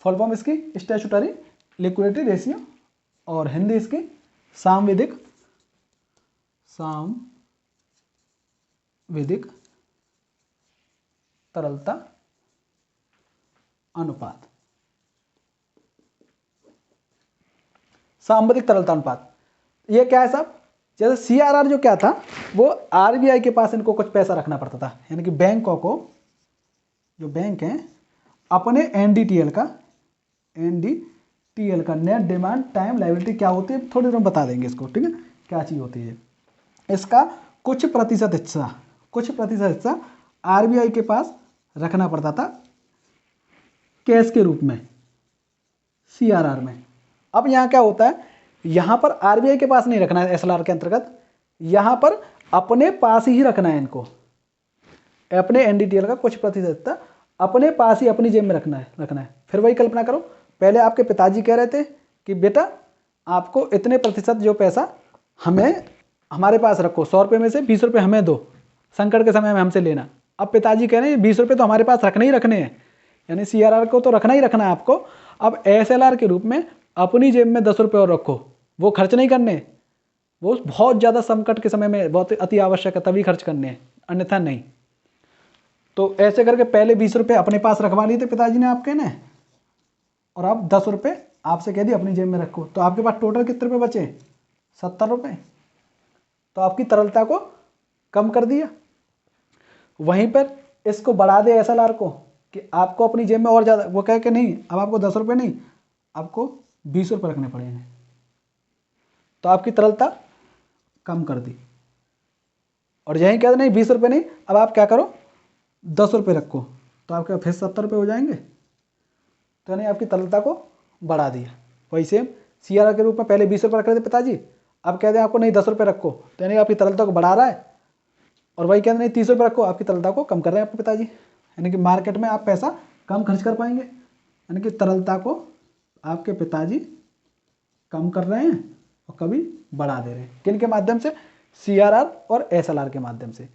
फुल फॉर्म इसकी स्टैट्यूटरी लिक्विडिटी रेशियो, और हिंदी इसकी सांविधिक तरलता अनुपात। सांविधिक तरलता अनुपात ये क्या है साहब? जैसे CRR जो क्या था, वो RBI के पास इनको कुछ पैसा रखना पड़ता था, यानी कि बैंकों को, जो बैंक हैं, अपने NDTL का नेट डिमांड टाइम लायबिलिटी क्या होती है थोड़ी देर में बता देंगे इसको, ठीक है, क्या चीज़ होती है। इसका कुछ प्रतिशत हिस्सा RBI के पास रखना पड़ता था कैश के रूप में CRR में। अब यहाँ क्या होता है, यहाँ पर RBI के पास नहीं रखना है SLR के अंतर्गत, यहाँ पर अपने पास ही रखना है इनको, अपने NDTL का कुछ प्रतिशत अपने पास ही अपनी जेब में रखना है। फिर वही कल्पना करो, पहले आपके पिताजी कह रहे थे कि बेटा आपको इतने प्रतिशत जो पैसा हमारे पास रखो, 100 रुपये में से 20 रुपये हमें दो, संकट के समय में हमसे लेना। अब पिताजी कह रहे हैं 20 रुपये तो हमारे पास रखने ही रखने हैं, यानी CRR को तो रखना ही रखना है आपको। अब SLR के रूप में अपनी जेब में 10 रुपये और रखो, वो खर्च नहीं करने, वो बहुत ज़्यादा संकट के समय में बहुत अति आवश्यक है तभी खर्च करने हैं, अन्यथा नहीं। तो ऐसे करके पहले 20 रुपये अपने पास रखवा लिए थे पिताजी ने आपके ने, और अब 10 रुपये आपसे कह दिए अपनी जेब में रखो, तो आपके पास टोटल कितने रुपये बचे? 70 रुपये। तो आपकी तरलता को कम कर दिया। वहीं पर इसको बढ़ा दे SLR को कि आपको अपनी जेब में और ज़्यादा, वो कह के नहीं अब आपको 10 रुपये नहीं, आपको 20 रुपये रखने पड़ेंगे, तो आपकी तरलता कम कर दी। और यहीं कह दे नहीं 20 रुपये नहीं, अब आप क्या करो, 10 रुपये रखो तो आपके फिर 70 रुपये हो जाएंगे। तो यानी आपकी तरलता को बढ़ा दिया। वही सेम CRR के रूप में पहले 20 रुपये रख रहे थे पिताजी, अब कहते हैं आपको नहीं 10 रुपये रखो, तो यानी आपकी तरलता को बढ़ा रहा है। और वही कहते हैं नहीं 30 रुपये रखो, आपकी तरलता को कम कर रहे हैं आपके पिताजी। यानी कि मार्केट में आप पैसा कम खर्च कर पाएंगे, यानी कि तरलता को आपके पिताजी कम कर रहे हैं और कभी बढ़ा दे रहे हैं। किन के माध्यम से? CRR और SLR के माध्यम से।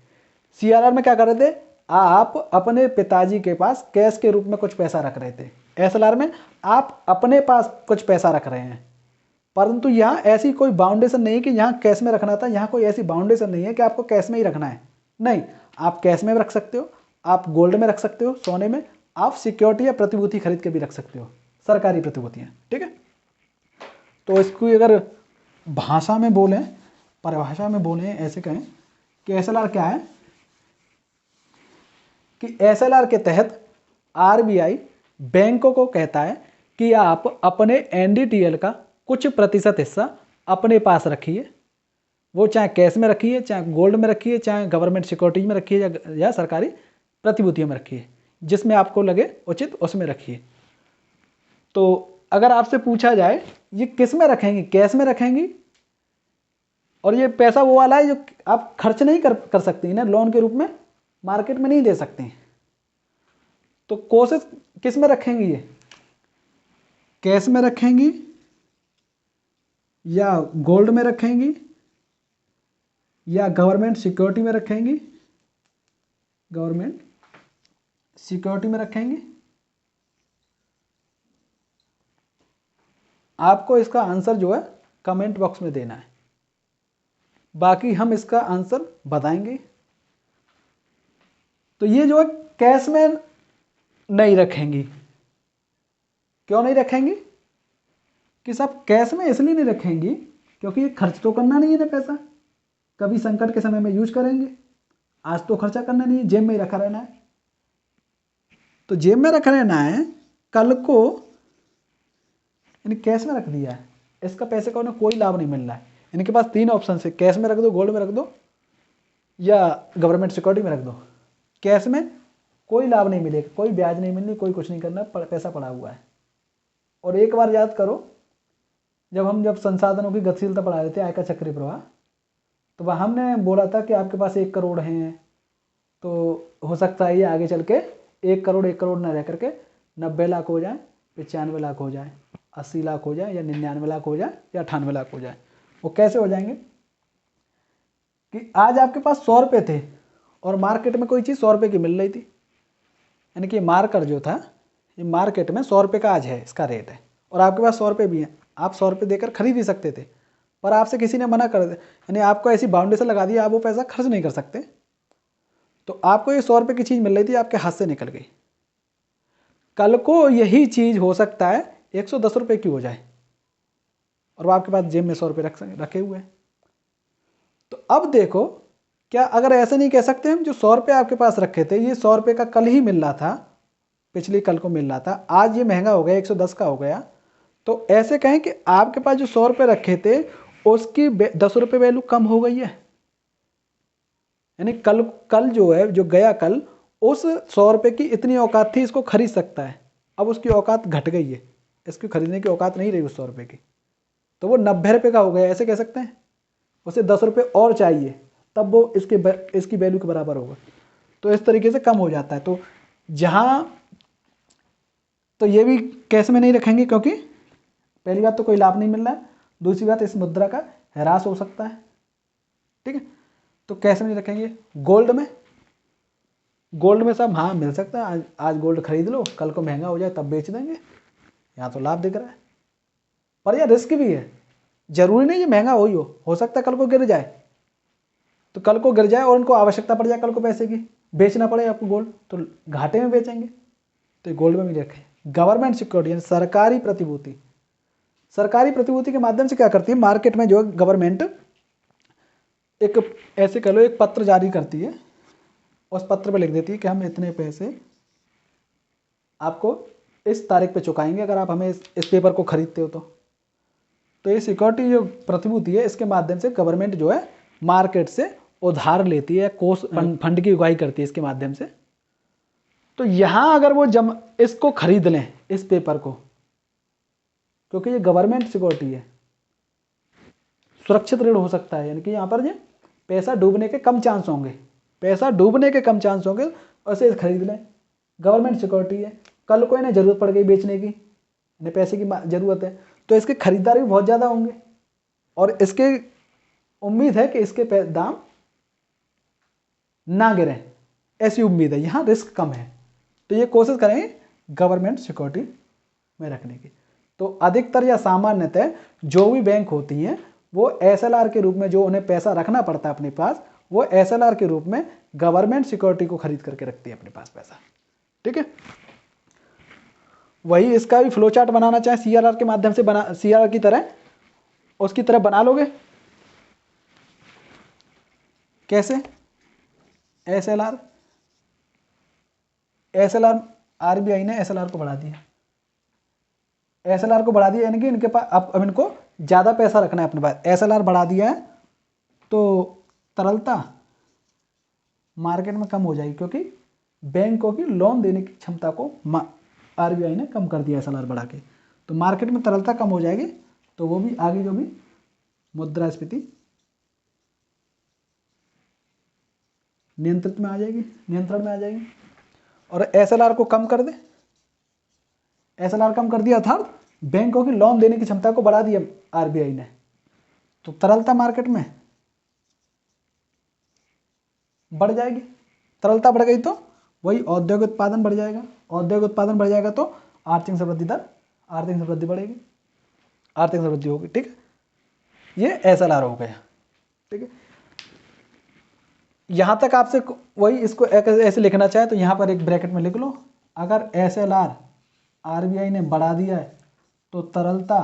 CRR में क्या कर रहे थे, आप अपने पिताजी के पास कैश के रूप में कुछ पैसा रख रहे थे। SLR में आप अपने पास कुछ पैसा रख रहे हैं, परंतु यहाँ ऐसी कोई बाउंडेशन नहीं कि यहाँ कैश में रखना था। यहाँ कोई ऐसी बाउंडेशन नहीं है कि आपको कैश में ही रखना है। नहीं, आप कैश में भी रख सकते हो, आप गोल्ड में रख सकते हो, सोने में, आप सिक्योरिटी या प्रतिभूति खरीद के भी रख सकते हो, सरकारी प्रतिभूतियाँ। ठीक है, तो इसको अगर भाषा में बोलें, परिभाषा में बोलें, ऐसे कहें कि SLR क्या है कि SLR के तहत RBI बैंकों को कहता है कि आप अपने NDTL का कुछ प्रतिशत हिस्सा अपने पास रखिए, वो चाहे कैश में रखिए, चाहे गोल्ड में रखिए, चाहे गवर्नमेंट सिक्योरिटीज में रखिए या सरकारी प्रतिभूतियों में रखिए, जिसमें आपको लगे उचित उसमें रखिए। तो अगर आपसे पूछा जाए ये किस में रखेंगी, कैश में रखेंगी, और ये पैसा वो वाला है जो आप खर्च नहीं कर सकती ना, लोन के रूप में मार्केट में नहीं दे सकती, तो कोशिश किस में रखेंगी, ये कैश में रखेंगी या गोल्ड में रखेंगी या गवर्नमेंट सिक्योरिटी में रखेंगी, गवर्नमेंट सिक्योरिटी में रखेंगी। आपको इसका आंसर जो है कमेंट बॉक्स में देना है, बाकी हम इसका आंसर बताएंगे। तो ये जो है कैश में नहीं रखेंगी। क्यों नहीं रखेंगी? कि सब कैश में इसलिए नहीं रखेंगी क्योंकि ये खर्च तो करना नहीं है ना पैसा, कभी संकट के समय में यूज करेंगे। आज तो खर्चा करना नहीं है, जेब में ही रखा रहना है। तो जेब में रखा रहना है, कल को यानी कैश में रख दिया है, इसका पैसे का उन्हें कोई लाभ नहीं मिल रहा है। इनके पास 3 ऑप्शन है, कैश में रख दो, गोल्ड में रख दो या गवर्नमेंट सिक्योरिटी में रख दो। कैश में कोई लाभ नहीं मिलेगा, कोई ब्याज नहीं मिलनी, कोई कुछ नहीं करना, पैसा पड़ा हुआ है। और एक बार याद करो, जब संसाधनों की गतिशीलता पढ़ा रहे थे, आय का चक्रीय प्रवाह, तो वह हमने बोला था कि आपके पास 1 करोड़ हैं, तो हो सकता है ये आगे चल के 1 करोड़ न रह करके 90 लाख हो जाए, 95 लाख हो जाए, 80 लाख हो जाए, या 99 लाख हो जाए, या 98 लाख हो जाए। वो कैसे हो जाएंगे कि आज आपके पास 100 रुपये थे और मार्केट में कोई चीज़ 100 रुपये की मिल रही थी, यानी कि मार्कर जो था, ये मार्केट में 100 रुपये का आज है, इसका रेट है, और आपके पास 100 रुपये भी हैं, आप 100 रुपये देकर खरीद ही सकते थे, पर आपसे किसी ने मना कर दिया, यानी आपको ऐसी बाउंडेशन लगा दी, आप वो पैसा खर्च नहीं कर सकते। तो आपको ये 100 रुपये की चीज़ मिल रही थी, आपके हाथ से निकल गई। कल को यही चीज़ हो सकता है 110 रुपये की हो जाए और वो आपके पास जेब में 100 रुपये रखे हुए हैं। तो अब देखो, क्या अगर ऐसे नहीं कह सकते हम, जो 100 रुपये आपके पास रखे थे, ये 100 रुपये का कल ही मिल रहा था, पिछली कल को मिल रहा था, आज ये महंगा हो गया, 110 का हो गया, तो ऐसे कहें कि आपके पास जो 100 रुपये रखे थे उसकी 10 रुपये वैल्यू कम हो गई है। यानी कल जो है, जो गया कल, उस 100 रुपये की इतनी औकात थी, इसको खरीद सकता है, अब उसकी औकात घट गई है, इसकी खरीदने की औकात नहीं रही उस 100 रुपये की, तो वो 90 रुपये का हो गया, ऐसे कह सकते हैं। उसे 10 रुपये और चाहिए, तब वो इसकी वैल्यू के बराबर होगा, तो इस तरीके से कम हो जाता है। तो तो ये भी कैश में नहीं रखेंगे, क्योंकि पहली बात तो कोई लाभ नहीं मिल रहा है, दूसरी बात इस मुद्रा का ह्रास हो सकता है। ठीक है, तो कैश में नहीं रखेंगे। गोल्ड में सब हाँ मिल सकता है, आज गोल्ड खरीद लो, कल को महंगा हो जाए तब बेच देंगे, यहाँ तो लाभ दिख रहा है, पर यह रिस्क भी है। जरूरी नहीं ये महंगा हो सकता है कल को गिर जाए, तो कल को गिर जाए और उनको आवश्यकता पड़ जाए कल को पैसे की, बेचना पड़े आपको गोल्ड, तो घाटे में बेचेंगे, तो गोल्ड में भी रखें। गवर्नमेंट सिक्योरिटी यानी सरकारी प्रतिभूति के माध्यम से क्या करती है, मार्केट में जो गवर्नमेंट एक ऐसे कह लो एक पत्र जारी करती है, उस पत्र पे लिख देती है कि हम इतने पैसे आपको इस तारीख पे चुकाएंगे अगर आप हमें इस पेपर को खरीदते हो। तो ये सिक्योरिटी जो प्रतिभूति है, इसके माध्यम से गवर्नमेंट जो है मार्केट से उधार लेती है, कोष फंड की उगाही करती है इसके माध्यम से, तो यहाँ अगर वो इसको खरीद लें, इस पेपर को, क्योंकि ये गवर्नमेंट सिक्योरिटी है, सुरक्षित ऋण हो सकता है, यानी कि यहाँ पर ये पैसा डूबने के कम चांस होंगे, पैसा डूबने के कम चांस होंगे, और इसे खरीद लें, गवर्नमेंट सिक्योरिटी है, कल को इन्हें ज़रूरत पड़ गई बेचने की, इन्हें पैसे की ज़रूरत है, तो इसके खरीदार भी बहुत ज़्यादा होंगे, और इसके उम्मीद है कि इसके दाम ना गिरें, ऐसी उम्मीद है, यहाँ रिस्क कम है, तो ये कोशिश करेंगे गवर्नमेंट सिक्योरिटी में रखने की। तो अधिकतर या सामान्यतः जो भी बैंक होती हैं वो एसएलआर के रूप में, जो उन्हें पैसा रखना पड़ता है अपने पास, वो एसएलआर के रूप में गवर्नमेंट सिक्योरिटी को खरीद करके रखती है अपने पास पैसा। ठीक है, वही इसका भी फ्लो चार्ट बनाना चाहे सीआरआर के माध्यम से बना, सीआरआर की तरह उसकी तरह बना लोगे। कैसे? एसएलआर, आरबीआई ने एसएलआर को बढ़ा दिया, एसएलआर को बढ़ा दिया, यानी कि इनके पास अब इनको ज़्यादा पैसा रखना है अपने पास, एसएलआर बढ़ा दिया है तो तरलता मार्केट में कम हो जाएगी, क्योंकि बैंकों की लोन देने की क्षमता को आरबीआई ने कम कर दिया एसएलआर बढ़ा के, तो मार्केट में तरलता कम हो जाएगी, तो वो भी आगे जो भी मुद्रास्फीति नियंत्रण में आ जाएगी, और एसएलआर को कम कर दे, एसएलआर कम कर दिया अर्थात बैंकों की लोन देने की क्षमता को बढ़ा दिया आरबीआई ने, तो तरलता मार्केट में बढ़ जाएगी, तरलता बढ़ गई तो वही औद्योगिक उत्पादन बढ़ जाएगा, औद्योगिक उत्पादन बढ़ जाएगा तो आर्थिक समृद्धि दर, आर्थिक समृद्धि बढ़ेगी, आर्थिक समृद्धि होगी। ठीक है, ये एसएलआर हो गया। ठीक है, यहां तक आपसे वही इसको ऐसे लिखना चाहे तो यहां पर एक ब्रैकेट में लिख लो, अगर एसएलआर आरबीआई ने बढ़ा दिया है तो तरलता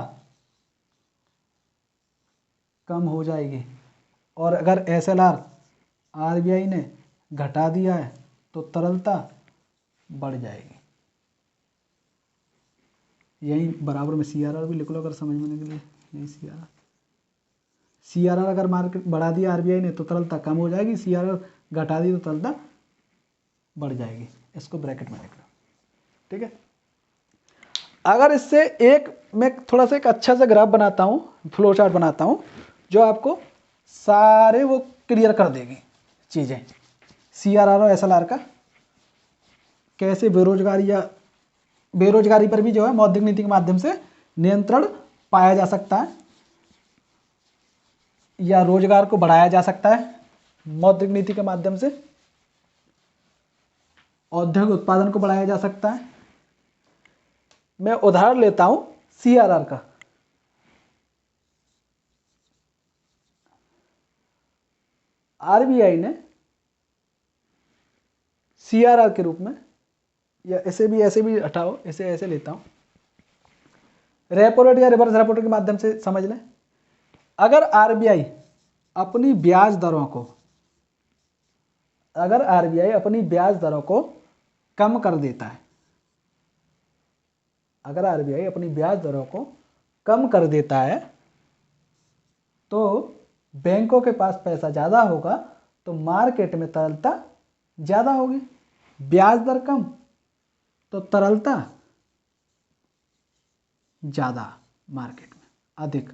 कम हो जाएगी, और अगर एसएलआर आरबीआई ने घटा दिया है तो तरलता बढ़ जाएगी। यही बराबर में सीआरआर भी लिख लो अगर समझ में के लिए, यही सीआरआर अगर मार्केट बढ़ा दिया आरबीआई ने तो तरलता कम हो जाएगी, सीआरआर घटा दी तो तरलता बढ़ जाएगी, इसको ब्रैकेट में लिख लो। ठीक है, अगर इससे मैं थोड़ा सा एक अच्छा सा ग्राफ बनाता हूँ, फ्लो चार्ट बनाता हूँ, जो आपको सारे वो क्लियर कर देगी चीज़ें, सीआरआर और एसएलआर का कैसे बेरोजगारी पर भी जो है मौद्रिक नीति के माध्यम से नियंत्रण पाया जा सकता है, या रोजगार को बढ़ाया जा सकता है मौद्रिक नीति के माध्यम से, औद्योगिक उत्पादन को बढ़ाया जा सकता है। मैं उदाहरण लेता हूं सीआरआर का, आरबीआई ने सीआरआर के रूप में, या ऐसे भी हटाओ, ऐसे लेता हूं, रेपो रेट या रिवर्स रेपो रेट के माध्यम से समझ लें। अगर आरबीआई अपनी ब्याज दरों को कम कर देता है, अगर आरबीआई अपनी ब्याज दरों को कम कर देता है तो बैंकों के पास पैसा ज़्यादा होगा, तो मार्केट में तरलता ज़्यादा होगी, ब्याज दर कम तो तरलता ज़्यादा, मार्केट में अधिक,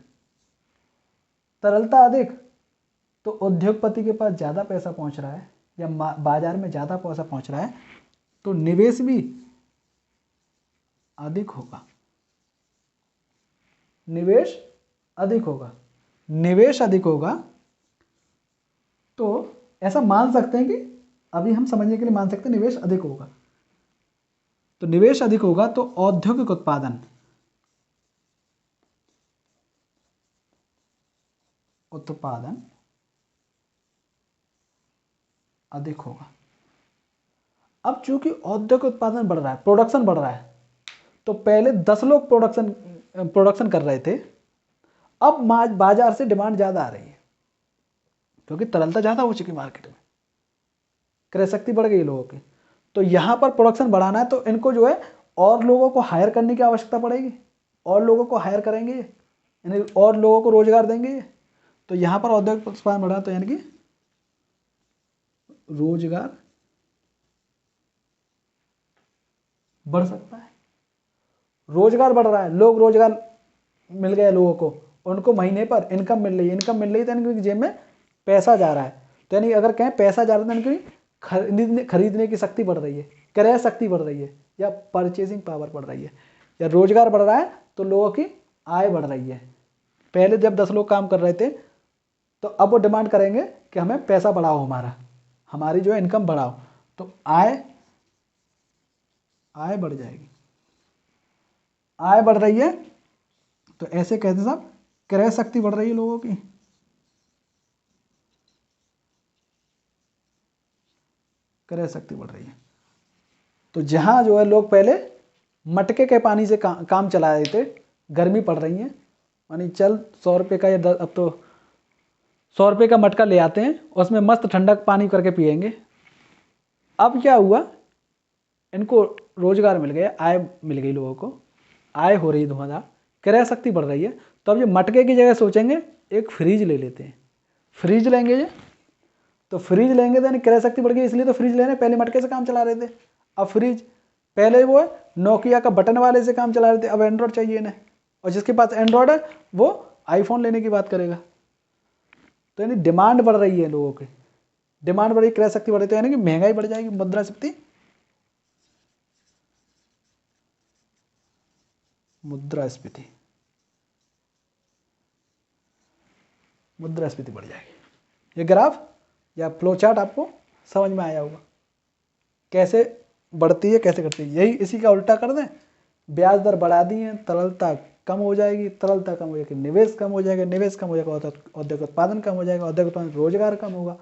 तरलता अधिक तो उद्योगपति के पास ज़्यादा पैसा पहुंच रहा है, या बाजार में ज़्यादा पैसा पहुंच रहा है, तो निवेश भी अधिक होगा, निवेश अधिक होगा। तो ऐसा मान सकते हैं कि अभी हम समझने के लिए मान सकते हैं निवेश अधिक होगा, तो निवेश अधिक होगा तो औद्योगिक उत्पादन अधिक होगा। अब चूंकि औद्योगिक उत्पादन बढ़ रहा है, प्रोडक्शन बढ़ रहा है, तो पहले 10 लोग प्रोडक्शन कर रहे थे, अब बाजार से डिमांड ज़्यादा आ रही है, क्योंकि तरलता ज़्यादा हो चुकी मार्केट में, क्रय शक्ति बढ़ गई लोगों की, तो यहाँ पर प्रोडक्शन बढ़ाना है तो इनको जो है और लोगों को हायर करने की आवश्यकता पड़ेगी, और लोगों को हायर करेंगे, यानी और लोगों को रोजगार देंगे, तो यहाँ पर औद्योगिक उत्पादन बढ़ा तो यानी कि रोजगार बढ़ सकता है। रोजगार बढ़ रहा है, लोग रोजगार मिल गया लोगों को, उनको महीने पर इनकम मिल रही है, इनकम मिल रही है तो यानी कि जेब में पैसा जा रहा है। तो यानी अगर कहें पैसा जा रहा है तो यानी कि खरीदने की शक्ति बढ़ रही है, क्रय शक्ति बढ़ रही है, या परचेजिंग पावर बढ़ रही है, या रोजगार बढ़ रहा है तो लोगों की आय बढ़ रही है। पहले जब 10 लोग काम कर रहे थे तो अब वो डिमांड करेंगे कि हमें पैसा बढ़ाओ, हमारी जो है इनकम बढ़ाओ, तो आय बढ़ जाएगी। आय बढ़ रही है तो ऐसे कहते साहब क्रय शक्ति बढ़ रही है लोगों की। क्रय शक्ति बढ़ रही है। तो जहां जो है लोग पहले मटके के पानी से काम चला रहे थे, गर्मी पड़ रही है, यानी चल 100 रुपये का, या अब तो 100 रुपये का मटका ले आते हैं, उसमें मस्त ठंडा पानी करके पिएंगे। अब क्या हुआ, इनको रोजगार मिल गया, आय मिल गई, लोगों को आय हो रही धुआंधार, क्रय शक्ति बढ़ रही है। तो अब ये मटके की जगह सोचेंगे एक फ्रिज ले लेते हैं, फ्रिज लेंगे ये, तो फ्रिज लेंगे तो यानी क्रय शक्ति बढ़ गई, इसलिए तो फ्रिज लेने, पहले मटके से काम चला रहे थे, अब फ्रिज, पहले वो है नोकिया का बटन वाले से काम चला रहे थे, अब एंड्रॉयड चाहिए इन्हें, और जिसके पास एंड्रॉयड है वो आईफोन लेने की बात करेगा। तो यानी डिमांड बढ़ रही है लोगों की, डिमांड बढ़ रही, क्रय शक्ति बढ़ रही, तो यानी कि महंगाई बढ़ जाएगी, मुद्रास्फीति, मुद्रास्फीति बढ़ जाएगी। ये ग्राफ या फ्लो चार्ट आपको समझ में आया होगा, कैसे बढ़ती है कैसे घटती है। यही इसी का उल्टा कर दें, ब्याज दर बढ़ा दी है, तरलता कम हो जाएगी, तरलता कम हो जाएगी, निवेश कम हो जाएगा, निवेश कम हो जाएगा, औद्योगिक उत्पादन कम हो जाएगा, औद्योगिक उत्पादन, रोजगार कम होगा,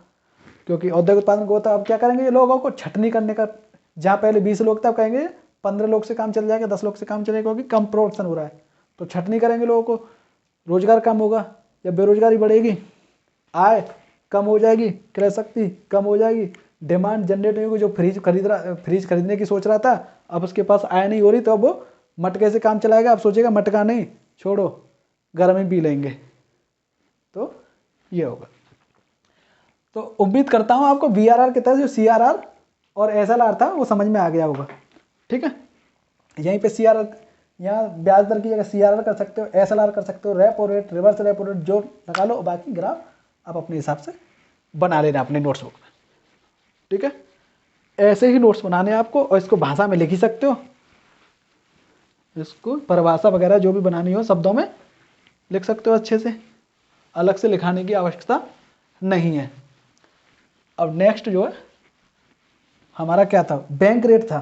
क्योंकि औद्योगिक उत्पादन को होता है। अब क्या करेंगे ये लोगों को छटनी करने का, जहाँ पहले 20 लोग थे अब कहेंगे 15 लोग से काम चल जाएगा, 10 लोग से काम चलेगा, क्योंकि कम प्रोडक्शन हो रहा है, तो छटनी करेंगे लोगों को, रोजगार कम होगा, जब बेरोजगारी बढ़ेगी, आय कम हो जाएगी, क्रय शक्ति कम हो जाएगी, डिमांड जनरेट नहीं होगी। जो फ्रिज खरीदने की सोच रहा था, अब उसके पास आय नहीं हो रही, तो अब वो मटके से काम चलाएगा, अब सोचेगा मटका नहीं, छोड़ो गर्म ही पी लेंगे। तो ये होगा। तो उम्मीद करता हूं आपको VRR के तहत जो CRR और SLR था वो समझ में आ गया होगा। ठीक है, यहीं पे CRR, यहाँ ब्याज दर की जगह CRR कर सकते हो, SLR कर सकते हो, repo rate, reverse repo rate जो लगा लो, बाकी ग्राफ आप अपने हिसाब से बना लेना अपने नोट्स बुक में। ठीक है, ऐसे ही नोट्स बनाने आपको, और इसको भाषा में लिख ही सकते हो, इसको परिभाषा वगैरह जो भी बनानी हो शब्दों में लिख सकते हो अच्छे से, अलग से लिखाने की आवश्यकता नहीं है। अब नेक्स्ट जो है हमारा क्या था, बैंक रेट था।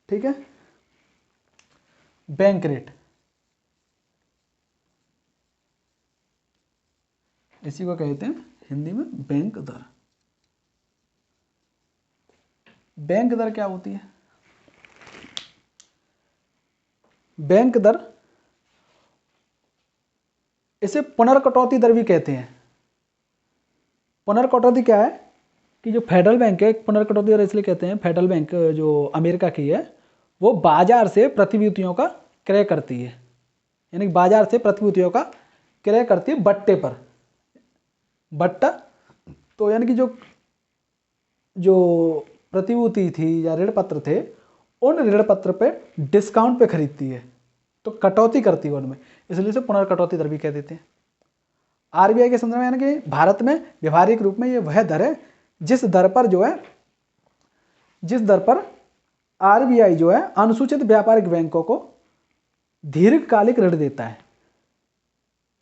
ठीक है, बैंक रेट, इसी को कहते हैं हिंदी में बैंक दर। बैंक दर क्या होती है, बैंक दर, इसे पुनर्कटौती दर भी कहते हैं। पुनर्कटौती क्या है कि जो फेडरल बैंक है, पुनर्कटौती दर इसलिए कहते हैं, फेडरल बैंक जो अमेरिका की है, वो बाजार से प्रतिभूतियों का क्रय करती है, यानी बाजार से प्रतिभूतियों का क्रय करती है बट्टे पर, बट्टा, तो यानी कि जो प्रतिभूति थी या ऋण पत्र थे, उन ऋण पत्र पे डिस्काउंट पे खरीदती है, तो कटौती करती है उनमें, इसलिए इसे पुनर्कटौती दर भी कह देते हैं। RBI के संदर्भ में यानी कि भारत में व्यवहारिक रूप में ये वह दर है जिस दर पर RBI जो है अनुसूचित व्यापारिक बैंकों को दीर्घकालिक ऋण देता है,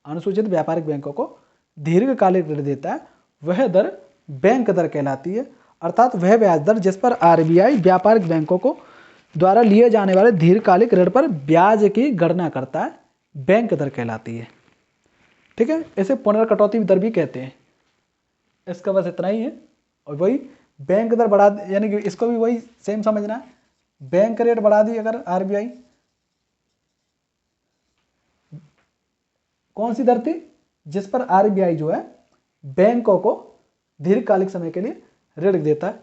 अनुसूचित व्यापारिक बैंकों को दीर्घकालिक ऋण देता है, वह दर बैंक दर कहलाती है। अर्थात वह ब्याज दर जिस पर RBI व्यापारिक बैंकों को द्वारा लिए जाने वाले दीर्घकालिक ऋण पर ब्याज की गणना करता है, बैंक दर कहलाती है। ठीक है, इसे पुनर्कटौती दर भी कहते हैं। इसका बस इतना ही है, और वही बैंक दर बढ़ा, यानी कि इसको भी वही सेम समझना है, बैंक रेट बढ़ा दी अगर RBI, कौन सी दर थी, जिस पर RBI जो है बैंकों को दीर्घकालिक समय के लिए ऋण देता है,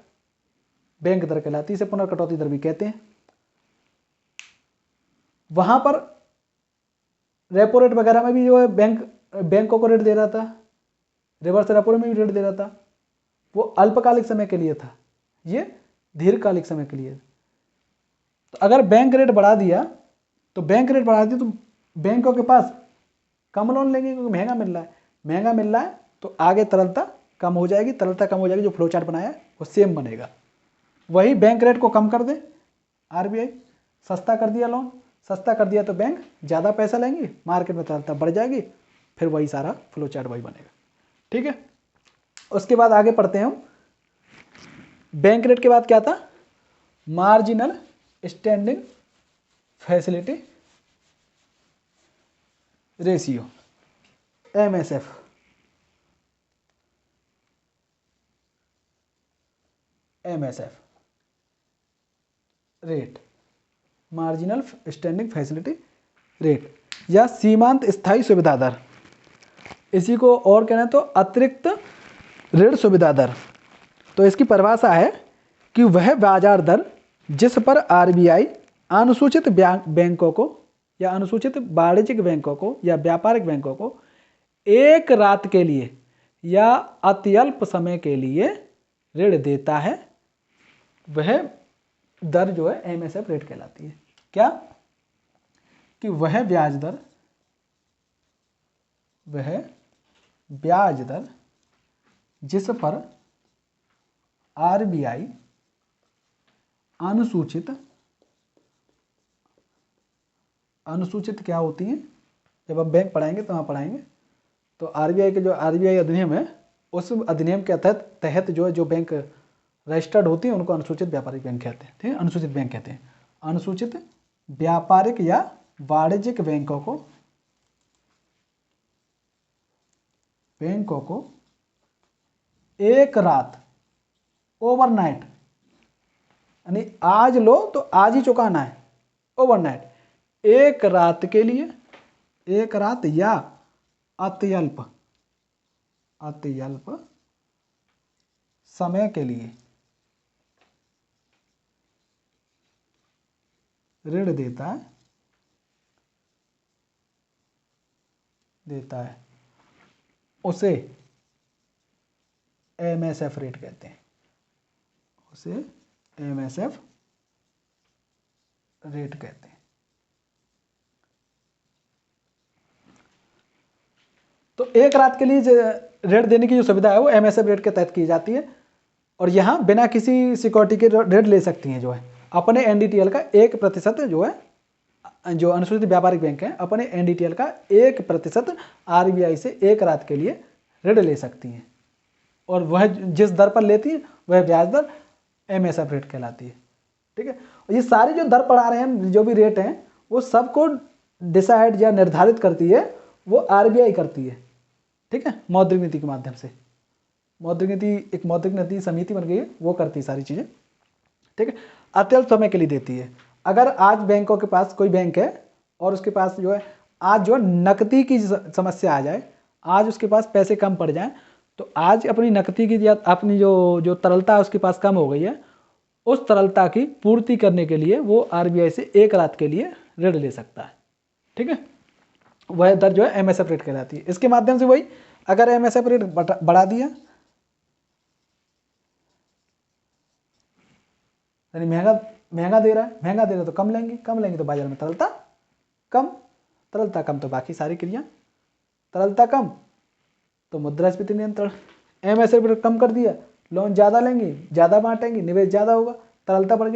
बैंक दर कहलाती है, इसे पुनर्कटौती दर भी कहते हैं। वहां पर रेपो रेट वगैरह में भी जो है बैंकों को ऋण दे रहा था, रिवर्स रेपो रेट में भी ऋण दे रहा था, वो अल्पकालिक समय के लिए था, ये दीर्घकालिक समय के लिए। तो अगर बैंक रेट बढ़ा दिया तो बैंकों के पास कम लोन लेंगे क्योंकि महंगा मिल रहा है। महंगा मिल रहा है तो आगे तरलता कम हो जाएगी, जो फ्लो चार्ट बनाया है वो सेम बनेगा। वही बैंक रेट को कम कर दे आरबीआई, सस्ता कर दिया लोन, सस्ता कर दिया तो बैंक ज़्यादा पैसा लेंगे, मार्केट में तरलता बढ़ जाएगी, फिर वही सारा फ्लो चार्ट वही बनेगा। ठीक है, उसके बाद आगे पढ़ते हैं हम। बैंक रेट के बाद क्या था? Marginal standing facility ratio, MSF. MSF rate, marginal standing facility rate या सीमांत स्थायी सुविधा दर, इसी को और कहना तो अतिरिक्त ऋण सुविधा दर। तो इसकी परिभाषा है कि वह बाजार दर जिस पर आरबीआई अनुसूचित बैंकों को या अनुसूचित वाणिज्यिक बैंकों को या व्यापारिक बैंकों को एक रात के लिए या अत्यल्प समय के लिए ऋण देता है, वह दर जो है एमएसएफ रेट कहलाती है। क्या? कि वह ब्याज दर जिस पर आरबीआई अनुसूचित क्या होती हैं, जब आप बैंक पढ़ाएंगे तो वहाँ पढ़ाएंगे। तो आरबीआई के जो आरबीआई अधिनियम है, उस अधिनियम के तहत जो बैंक रजिस्टर्ड होती हैं उनको अनुसूचित व्यापारिक बैंक कहते हैं। ठीक है, अनुसूचित बैंक कहते हैं। अनुसूचित व्यापारिक या वाणिज्यिक बैंकों को एक रात, ओवरनाइट, यानी आज लो तो आज ही चुकाना है, ओवरनाइट, एक रात के लिए, एक रात या अत्यल्प समय के लिए ऋण देता है, उसे एमएसएफ रेट कहते हैं। उसे एमएसएफ रेट कहते हैं। तो एक रात के लिए ऋण देने की जो सुविधा है वो एमएसएफ रेट के तहत की जाती है, और यहाँ बिना किसी सिक्योरिटी के ऋण ले सकती हैं, जो है अपने एनडीटीएल का 1% जो है, जो अनुसूचित व्यापारिक बैंक है, अपने एनडीटीएल का 1% आरबीआई से एक रात के लिए ऋण ले सकती हैं, और वह जिस दर पर लेती है वह ब्याज दर एमएसएफ रेट कहलाती है। ठीक है, ये सारी जो दर पढ़ा रहे हैं, जो भी रेट हैं, वो सबको डिसाइड या निर्धारित करती है वो आरबीआई करती है। ठीक है, मौद्रिक नीति के माध्यम से। एक मौद्रिक नीति समिति बन गई है, वो करती है सारी चीज़ें। ठीक है, अत्यल्प समय के लिए देती है। अगर आज बैंकों के पास कोई बैंक है और उसके पास जो है आज जो है नकदी की समस्या आ जाए, आज उसके पास पैसे कम पड़ जाएं, तो आज अपनी नकदी की या अपनी जो तरलता उसके पास कम हो गई है, उस तरलता की पूर्ति करने के लिए वो आरबीआई से एक रात के लिए ऋण ले सकता है। ठीक है, वह दर जो है एमएसएफ रेट कहलाती है। इसके माध्यम से वही, अगर एमएसएफ रेट बढ़ा दिया, यानी महंगा दे रहा है तो कम लेंगे तो बाजार में तरलता कम तो बाकी सारी क्रिया, तरलता कम तो मुद्रास्फीति नियंत्रण। एमएसएफ रेट कम कर दिया, लोन ज़्यादा लेंगे, ज़्यादा बांटेंगे, निवेश ज़्यादा होगा, तरलता बढ़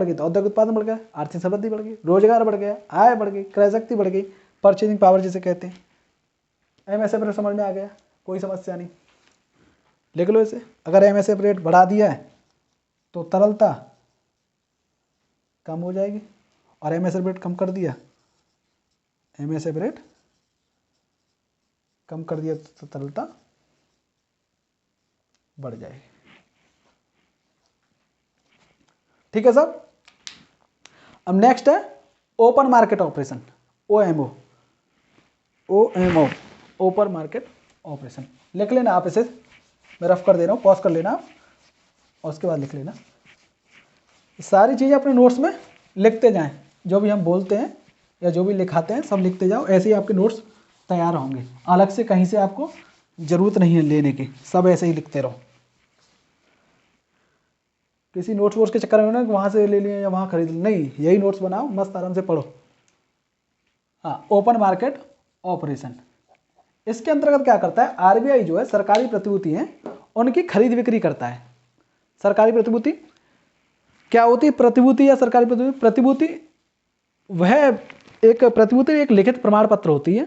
गई तो औद्योगिक उत्पादन बढ़ गया, आर्थिक समृद्धि बढ़ गई, रोजगार बढ़ गया, आय बढ़ गई, क्रय शक्ति बढ़ गई, परचेजिंग पावर जिसे कहते हैं। एमएसएफ रेट समझ में आ गया, कोई समस्या नहीं, लिख लो इसे। अगर एमएसएफ रेट बढ़ा दिया है तो तरलता कम हो जाएगी, और एमएसएफ रेट कम कर दिया तो तरलता बढ़ जाएगी। ठीक है सर। अब नेक्स्ट है open market operation, OMO, open market operation. लिख लेना आप इसे, मैं रफ कर दे रहा हूँ, पॉज कर लेना आप और उसके बाद लिख लेना। सारी चीज़ें अपने नोट्स में लिखते जाएं, जो भी हम बोलते हैं या जो भी लिखाते हैं सब लिखते जाओ, ऐसे ही आपके नोट्स तैयार होंगे। अलग से कहीं से आपको ज़रूरत नहीं है लेने की, सब ऐसे ही लिखते रहो। किसी नोट्स वोट्स के चक्कर में ना वहाँ से ले लिए या वहाँ खरीद लिए, नहीं, यही नोट्स बनाओ, मस्त आराम से पढ़ो। हाँ, ओपन मार्केट ऑपरेशन, इसके अंतर्गत क्या करता है, आरबीआई जो है सरकारी प्रतिभूति हैं उनकी खरीद बिक्री करता है। सरकारी प्रतिभूति क्या होती है, प्रतिभूति या सरकारी प्रतिभूति, प्रतिभूति वह एक प्रतिभूति एक लिखित प्रमाण पत्र होती है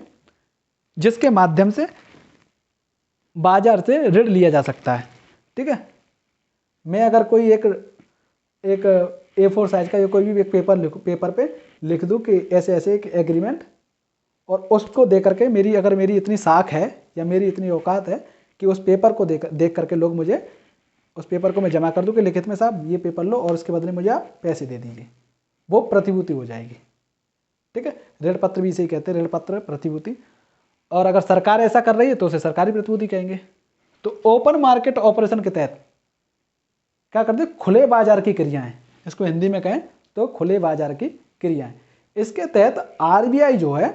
जिसके माध्यम से बाजार से ऋण लिया जा सकता है। ठीक है, मैं अगर कोई एक A4 साइज का या कोई भी एक पेपर पे लिख दूं कि ऐसे ऐसे एक एग्रीमेंट, और उसको दे करके अगर मेरी इतनी साख है या मेरी इतनी औकात है कि उस पेपर को देख करके लोग मुझे उस पेपर को मैं जमा कर दूं कि लिखित में साहब ये पेपर लो और उसके बदले मुझे आप पैसे दे दीजिए, वो प्रतिभूति हो जाएगी। ठीक है, ऋण पत्र भी इसे कहते हैं, ऋण पत्र प्रतिभूति। और अगर सरकार ऐसा कर रही है तो उसे सरकारी प्रतिभूति कहेंगे। तो ओपन मार्केट ऑपरेशन के तहत क्या करते हैं, खुले बाजार की क्रियाएं, इसको हिंदी में कहें तो खुले बाजार की क्रियाएं। इसके तहत आरबीआई जो है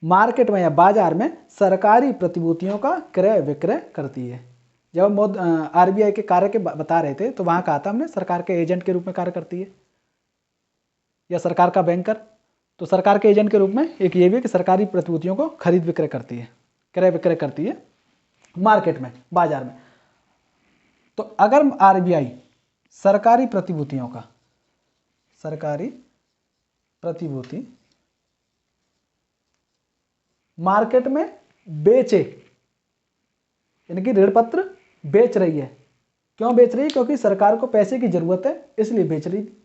मार्केट में या बाजार में सरकारी प्रतिभूतियों का क्रय विक्रय करती है। जब हम आरबीआई के कार्य के बता रहे थे तो वहां कहा था हमने सरकार के एजेंट के रूप में कार्य करती है या सरकार का बैंकर। तो सरकार के एजेंट के रूप में एक ये भी है कि सरकारी प्रतिभूतियों को खरीद विक्रय करती है, क्रय विक्रय करती है मार्केट में, बाजार में। तो अगर आरबीआई सरकारी प्रतिभूतियों का, सरकारी प्रतिभूति मार्केट में बेचे, यानी कि ऋण पत्र बेच रही है, क्यों बेच रही है, क्योंकि सरकार को पैसे की जरूरत है इसलिए बेच रही थी।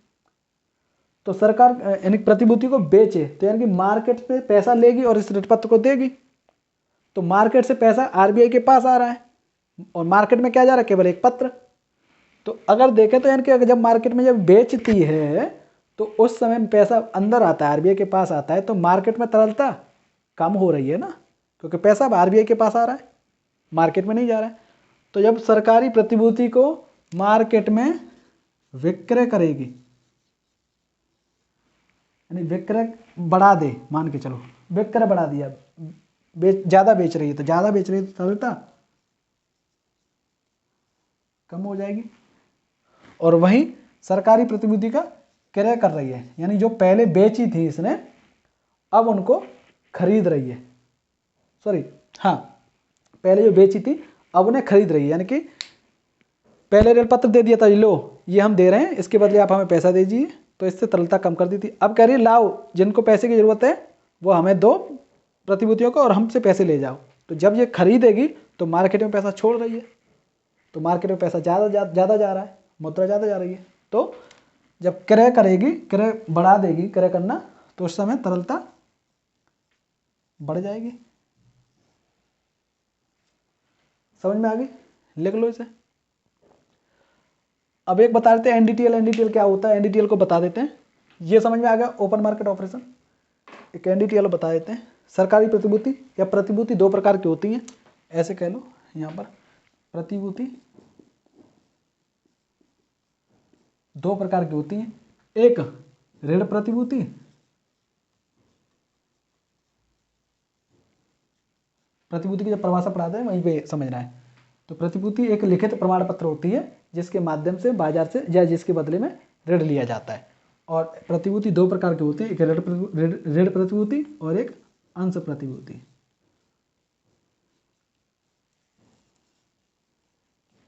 तो सरकार यानी प्रतिभूति को बेचे तो यानी कि मार्केट पे पैसा लेगी और इस ऋण पत्र को देगी। तो मार्केट से पैसा आरबीआई के पास आ रहा है और मार्केट में क्या जा रहा है, केवल एक पत्र। तो अगर देखें तो यानी कि जब मार्केट में जब बेचती है तो उस समय पैसा अंदर आता है, आरबीआई के पास आता है, तो मार्केट में तरलता कम हो रही है ना, क्योंकि पैसा अब आरबीआई के पास आ रहा है, मार्केट में नहीं जा रहा है। तो जब सरकारी प्रतिभूति को मार्केट में विक्रय करेगी, यानी विक्रय बढ़ा दे, मान के चलो विक्रय बढ़ा दिया, ज्यादा बेच रही है तो तरलता कम हो जाएगी। और वहीं सरकारी प्रतिभूति का क्रय कर रही है, यानी जो पहले बेची थी इसने अब उनको खरीद रही है, सॉरी हाँ, पहले जो बेची थी अब उन्हें खरीद रही है, यानी कि पहले ऋण पत्र दे दिया था, लो ये हम दे रहे हैं, इसके बदले आप हमें पैसा दीजिए, तो इससे तरलता कम कर दी थी। अब कह रही है लाओ, जिनको पैसे की जरूरत है वो हमें दो प्रतिभूतियों को और हमसे पैसे ले जाओ। तो जब ये खरीदेगी तो मार्केट में पैसा छोड़ रही है, तो मार्केट में पैसा ज़्यादा जा रहा है, मुद्रा ज़्यादा जा रही है। तो जब क्रय करेगी, क्रय बढ़ा देगी, क्रय करना, तो उस समय तरलता बढ़ जाएगी। समझ में आ गई, लिख लो इसे। अब एक बता देते हैं एनडीटीएल। एनडीटीएल क्या होता है, एनडीटीएल को बता देते हैं। ये समझ में आ गया ओपन मार्केट ऑपरेशन। एक एनडीटीएल बता देते हैं। सरकारी प्रतिभूति या प्रतिभूति दो प्रकार की होती हैं, ऐसे कह लो यहाँ पर, प्रतिभूति दो प्रकार की होती हैं। एक ऋण प्रतिभूति, प्रतिभूति की जब परिभाषा पढ़ाते हैं वहीं पे समझना है। तो प्रतिभूति एक लिखित प्रमाण पत्र होती है जिसके माध्यम से बाजार से या जिसके बदले में ऋण लिया जाता है। और प्रतिभूति दो प्रकार की होती है, एक ऋण प्रतिभूति और एक अंश प्रतिभूति।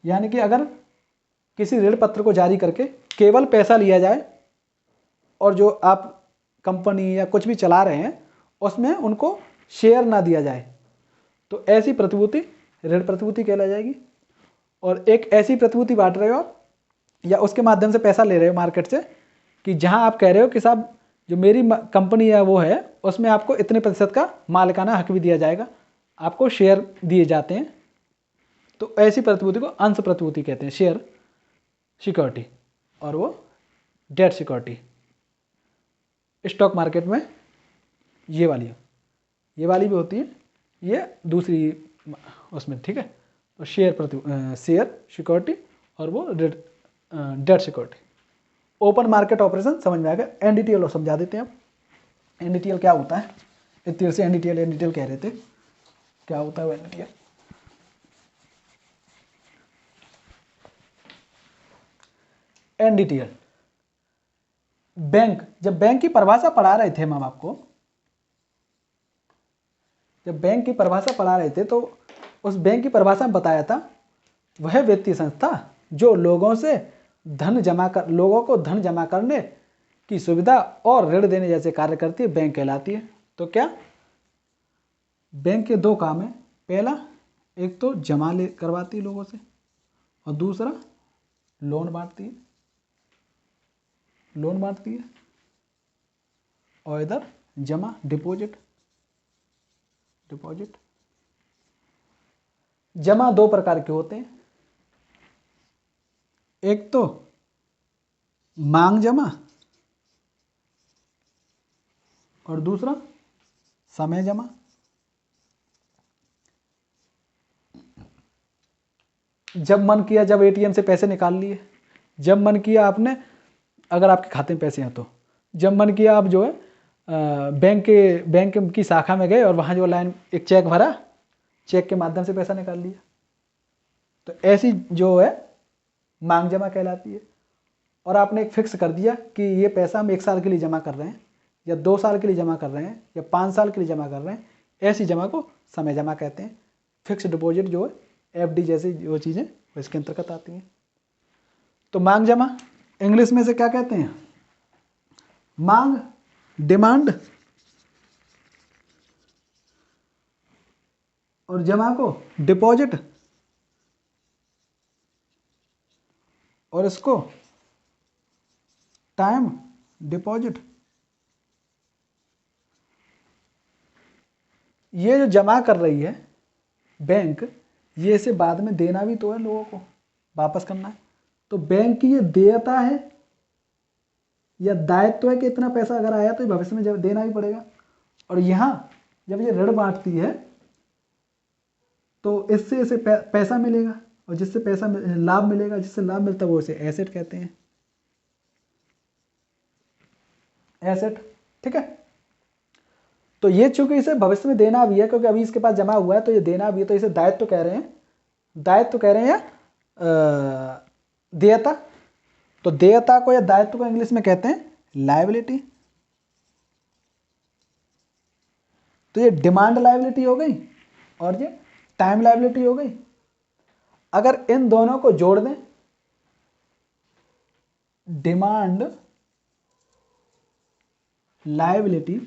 यानी कि अगर किसी ऋण पत्र को जारी करके केवल पैसा लिया जाए और जो आप कंपनी या कुछ भी चला रहे हैं उसमें उनको शेयर ना दिया जाए, तो ऐसी प्रतिभूति ऋण प्रतिभूति कहला जाएगी। और एक ऐसी प्रतिभूति बांट रहे हो आप या उसके माध्यम से पैसा ले रहे हो मार्केट से, कि जहां आप कह रहे हो कि साहब जो मेरी कंपनी है वो है, उसमें आपको इतने प्रतिशत का मालिकाना हक भी दिया जाएगा, आपको शेयर दिए जाते हैं। तो ऐसी प्रतिभूति को अंश प्रतिभूति कहते हैं, शेयर सिक्योरिटी, और वो डेट सिक्योरिटी। स्टॉक मार्केट में ये वाली भी होती है, ये दूसरी उसमें, ठीक है। तो शेयर सिक्योरिटी और वो debt security. Open market operation समझ में आ गया। एनडीटीएल समझा देते हैं अब। एनडीटीएल क्या होता है, इतनी देर से एनडीटीएल कह रहे थे, क्या होता है वो एनडीटीएल। एनडीटीएल। बैंक, जब बैंक की परिभाषा पढ़ा रहे थे हम आपको, जब बैंक की परिभाषा पढ़ा रहे थे तो उस बैंक की परिभाषा में बताया था वह वित्तीय संस्था जो लोगों को धन जमा करने की सुविधा और ऋण देने जैसे कार्य करती है, बैंक कहलाती है। तो क्या बैंक के दो काम है, पहला एक तो जमा ले करवाती है लोगों से और दूसरा लोन बांटती है और इधर जमा डिपॉजिट। जमा दो प्रकार के होते हैं, एक तो मांग जमा और दूसरा समय जमा। जब मन किया, जब एटीएम से पैसे निकाल लिए, जब मन किया आपने, अगर आपके खाते में पैसे हैं तो जब मन किया आप जो है बैंक की शाखा में गए और वहाँ जो लाइन एक चेक भरा, चेक के माध्यम से पैसा निकाल लिया। तो ऐसी जो है मांग जमा कहलाती है। और आपने एक फिक्स कर दिया कि ये पैसा हम 1 साल के लिए जमा कर रहे हैं या 2 साल के लिए जमा कर रहे हैं या 5 साल के लिए जमा कर रहे हैं, ऐसी जमा को समय जमा कहते हैं। फिक्स डिपॉजिट जो है एफडी जैसी जो चीज़ें वो इसके अंतर्गत आती हैं। तो मांग जमा इंग्लिश में से क्या कहते हैं? मांग, डिमांड, और जमा को डिपॉजिट, और इसको टाइम डिपॉजिट। ये जो जमा कर रही है बैंक, ये इसे बाद में देना भी तो है, लोगों को वापस करना है। तो बैंक की ये देयता है या दायित्व है कि इतना पैसा अगर आया तो भविष्य में जब देना भी पड़ेगा। और यहाँ जब ये ऋण बांटती है तो इससे इसे पैसा मिलेगा और जिससे पैसा लाभ मिलेगा, जिससे लाभ मिलता है वो इसे एसेट कहते हैं, एसेट। ठीक है। तो ये चूंकि इसे भविष्य में देना भी है, क्योंकि अभी इसके पास जमा हुआ है तो ये देना भी है, तो इसे दायित्व कह रहे हैं, दायित्व कह रहे हैं या देयता। तो देयता को या दायित्व को इंग्लिश में कहते हैं लायबिलिटी। तो ये डिमांड लायबिलिटी हो गई और ये टाइम लायबिलिटी हो गई। अगर इन दोनों को जोड़ दें, डिमांड लायबिलिटी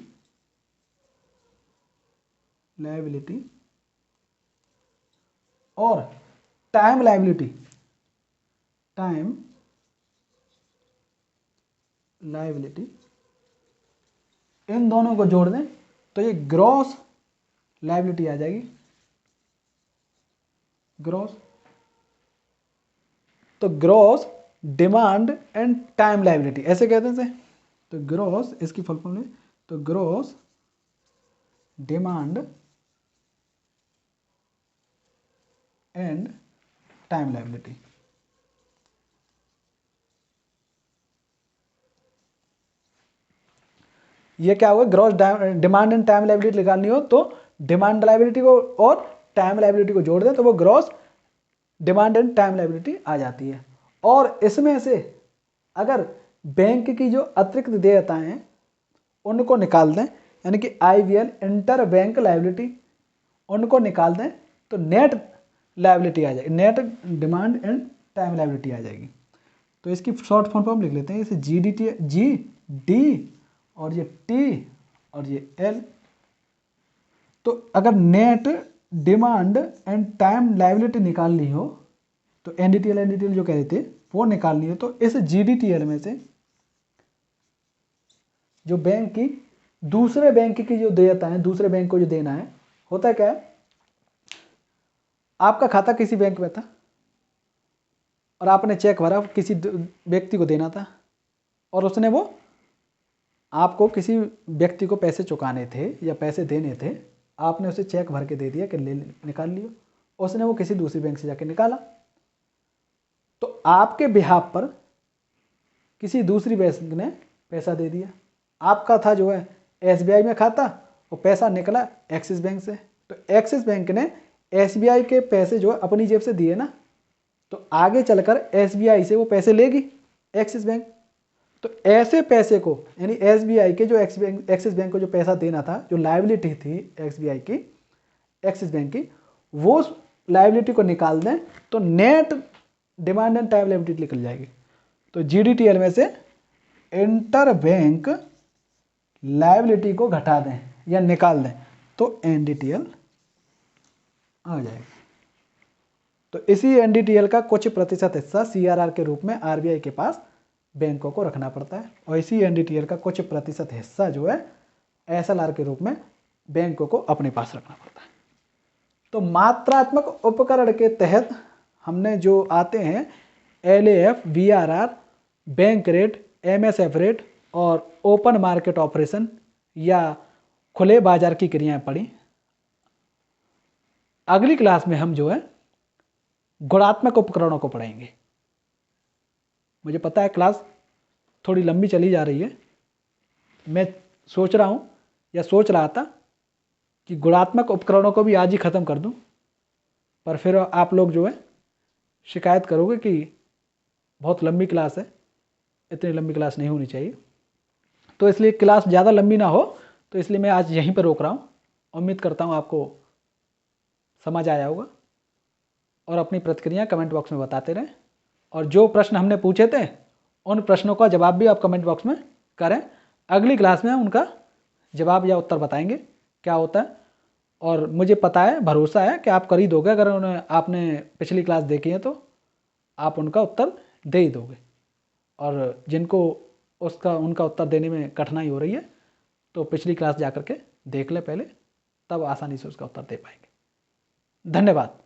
और टाइम लायबिलिटी, इन दोनों को जोड़ दें तो ये ग्रॉस लायबिलिटी आ जाएगी। ग्रॉस, तो gross demand and time liability ऐसे कहते हैं। तो ग्रॉस, इसकी फुल फॉर्म है, तो gross demand and time liability. ये क्या होगा? Gross demand and time liability निकालनी हो तो डिमांड लायबिलिटी को और टाइम लायबिलिटी को जोड़ दें तो वो gross demand and time liability आ जाती है। और इसमें से अगर बैंक की जो अतिरिक्त देयताएं हैं उनको निकाल दें, यानी कि IBL इंटर बैंक लायबिलिटी, उनको निकाल दें तो नेट लायबिलिटी आ जाएगी, net demand and time liability आ जाएगी। तो इसकी शॉर्ट फॉर्म लिख लेते हैं, इसे GD और ये T और ये L। तो अगर net demand and time liability निकालनी हो तो NDTL जो कह रहे थे वो निकालनी हो, तो इस GDTL में से जो बैंक की दूसरे बैंक की जो देयता है, दूसरे बैंक को जो देना है, होता है क्या है, आपका खाता किसी बैंक में था और आपने चेक भरा, किसी व्यक्ति को देना था और उसने वो आपको किसी व्यक्ति को पैसे चुकाने थे या पैसे देने थे, आपने उसे चेक भर के दे दिया कि ले निकाल लियो, उसने वो किसी दूसरी बैंक से जाके निकाला। तो आपके बिहाफ पर किसी दूसरी बैंक ने पैसा दे दिया। आपका था जो है SBI में खाता और पैसा निकला एक्सिस बैंक से, तो एक्सिस बैंक ने SBI के पैसे जो है अपनी जेब से दिए ना, तो आगे चलकर SBI से वो पैसे लेगी एक्सिस बैंक। तो ऐसे पैसे को यानी एसबीआई के जो एक्सिस बैंक को जो पैसा देना था, जो लायबिलिटी थी एसबीआई की, एक्सिस बैंक की, वो लायबिलिटी को निकाल दें तो net demand and time liability निकल जाएगी। तो जीडीटीएल में से इंटर बैंक लायबिलिटी को घटा दें या निकाल दें तो एनडीटीएल आ जाएगा। तो इसी एनडीटीएल का कुछ प्रतिशत हिस्सा सीआरआर के रूप में आरबीआई के पास बैंकों को रखना पड़ता है, और इसी एनडीटीएल का कुछ प्रतिशत हिस्सा जो है एसएलआर के रूप में बैंकों को अपने पास रखना पड़ता है। तो मात्रात्मक उपकरण के तहत हमने जो आते हैं LAF, VRR, bank rate, MSF rate और ओपन मार्केट ऑपरेशन या खुले बाजार की क्रियाएं पढ़ी। अगली क्लास में हम जो है गुणात्मक उपकरणों को पढ़ेंगे। मुझे पता है क्लास थोड़ी लंबी चली जा रही है, मैं सोच रहा था कि गुणात्मक उपकरणों को भी आज ही ख़त्म कर दूं, पर फिर आप लोग जो है शिकायत करोगे कि बहुत लंबी क्लास है, इतनी लंबी क्लास नहीं होनी चाहिए। तो इसलिए क्लास ज़्यादा लंबी ना हो, तो इसलिए मैं आज यहीं पर रोक रहा हूँ। उम्मीद करता हूँ आपको समझ आया होगा, और अपनी प्रतिक्रिया कमेंट बॉक्स में बताते रहें। और जो प्रश्न हमने पूछे थे उन प्रश्नों का जवाब भी आप कमेंट बॉक्स में करें। अगली क्लास में हम उनका जवाब या उत्तर बताएंगे क्या होता है, और मुझे पता है, भरोसा है कि आप कर ही दोगे। अगर आपने पिछली क्लास देखी है तो आप उनका उत्तर दे ही दोगे, और जिनको उनका उत्तर देने में कठिनाई हो रही है तो पिछली क्लास जा कर के देख ले पहले, तब आसानी से उसका उत्तर दे पाएंगे। धन्यवाद।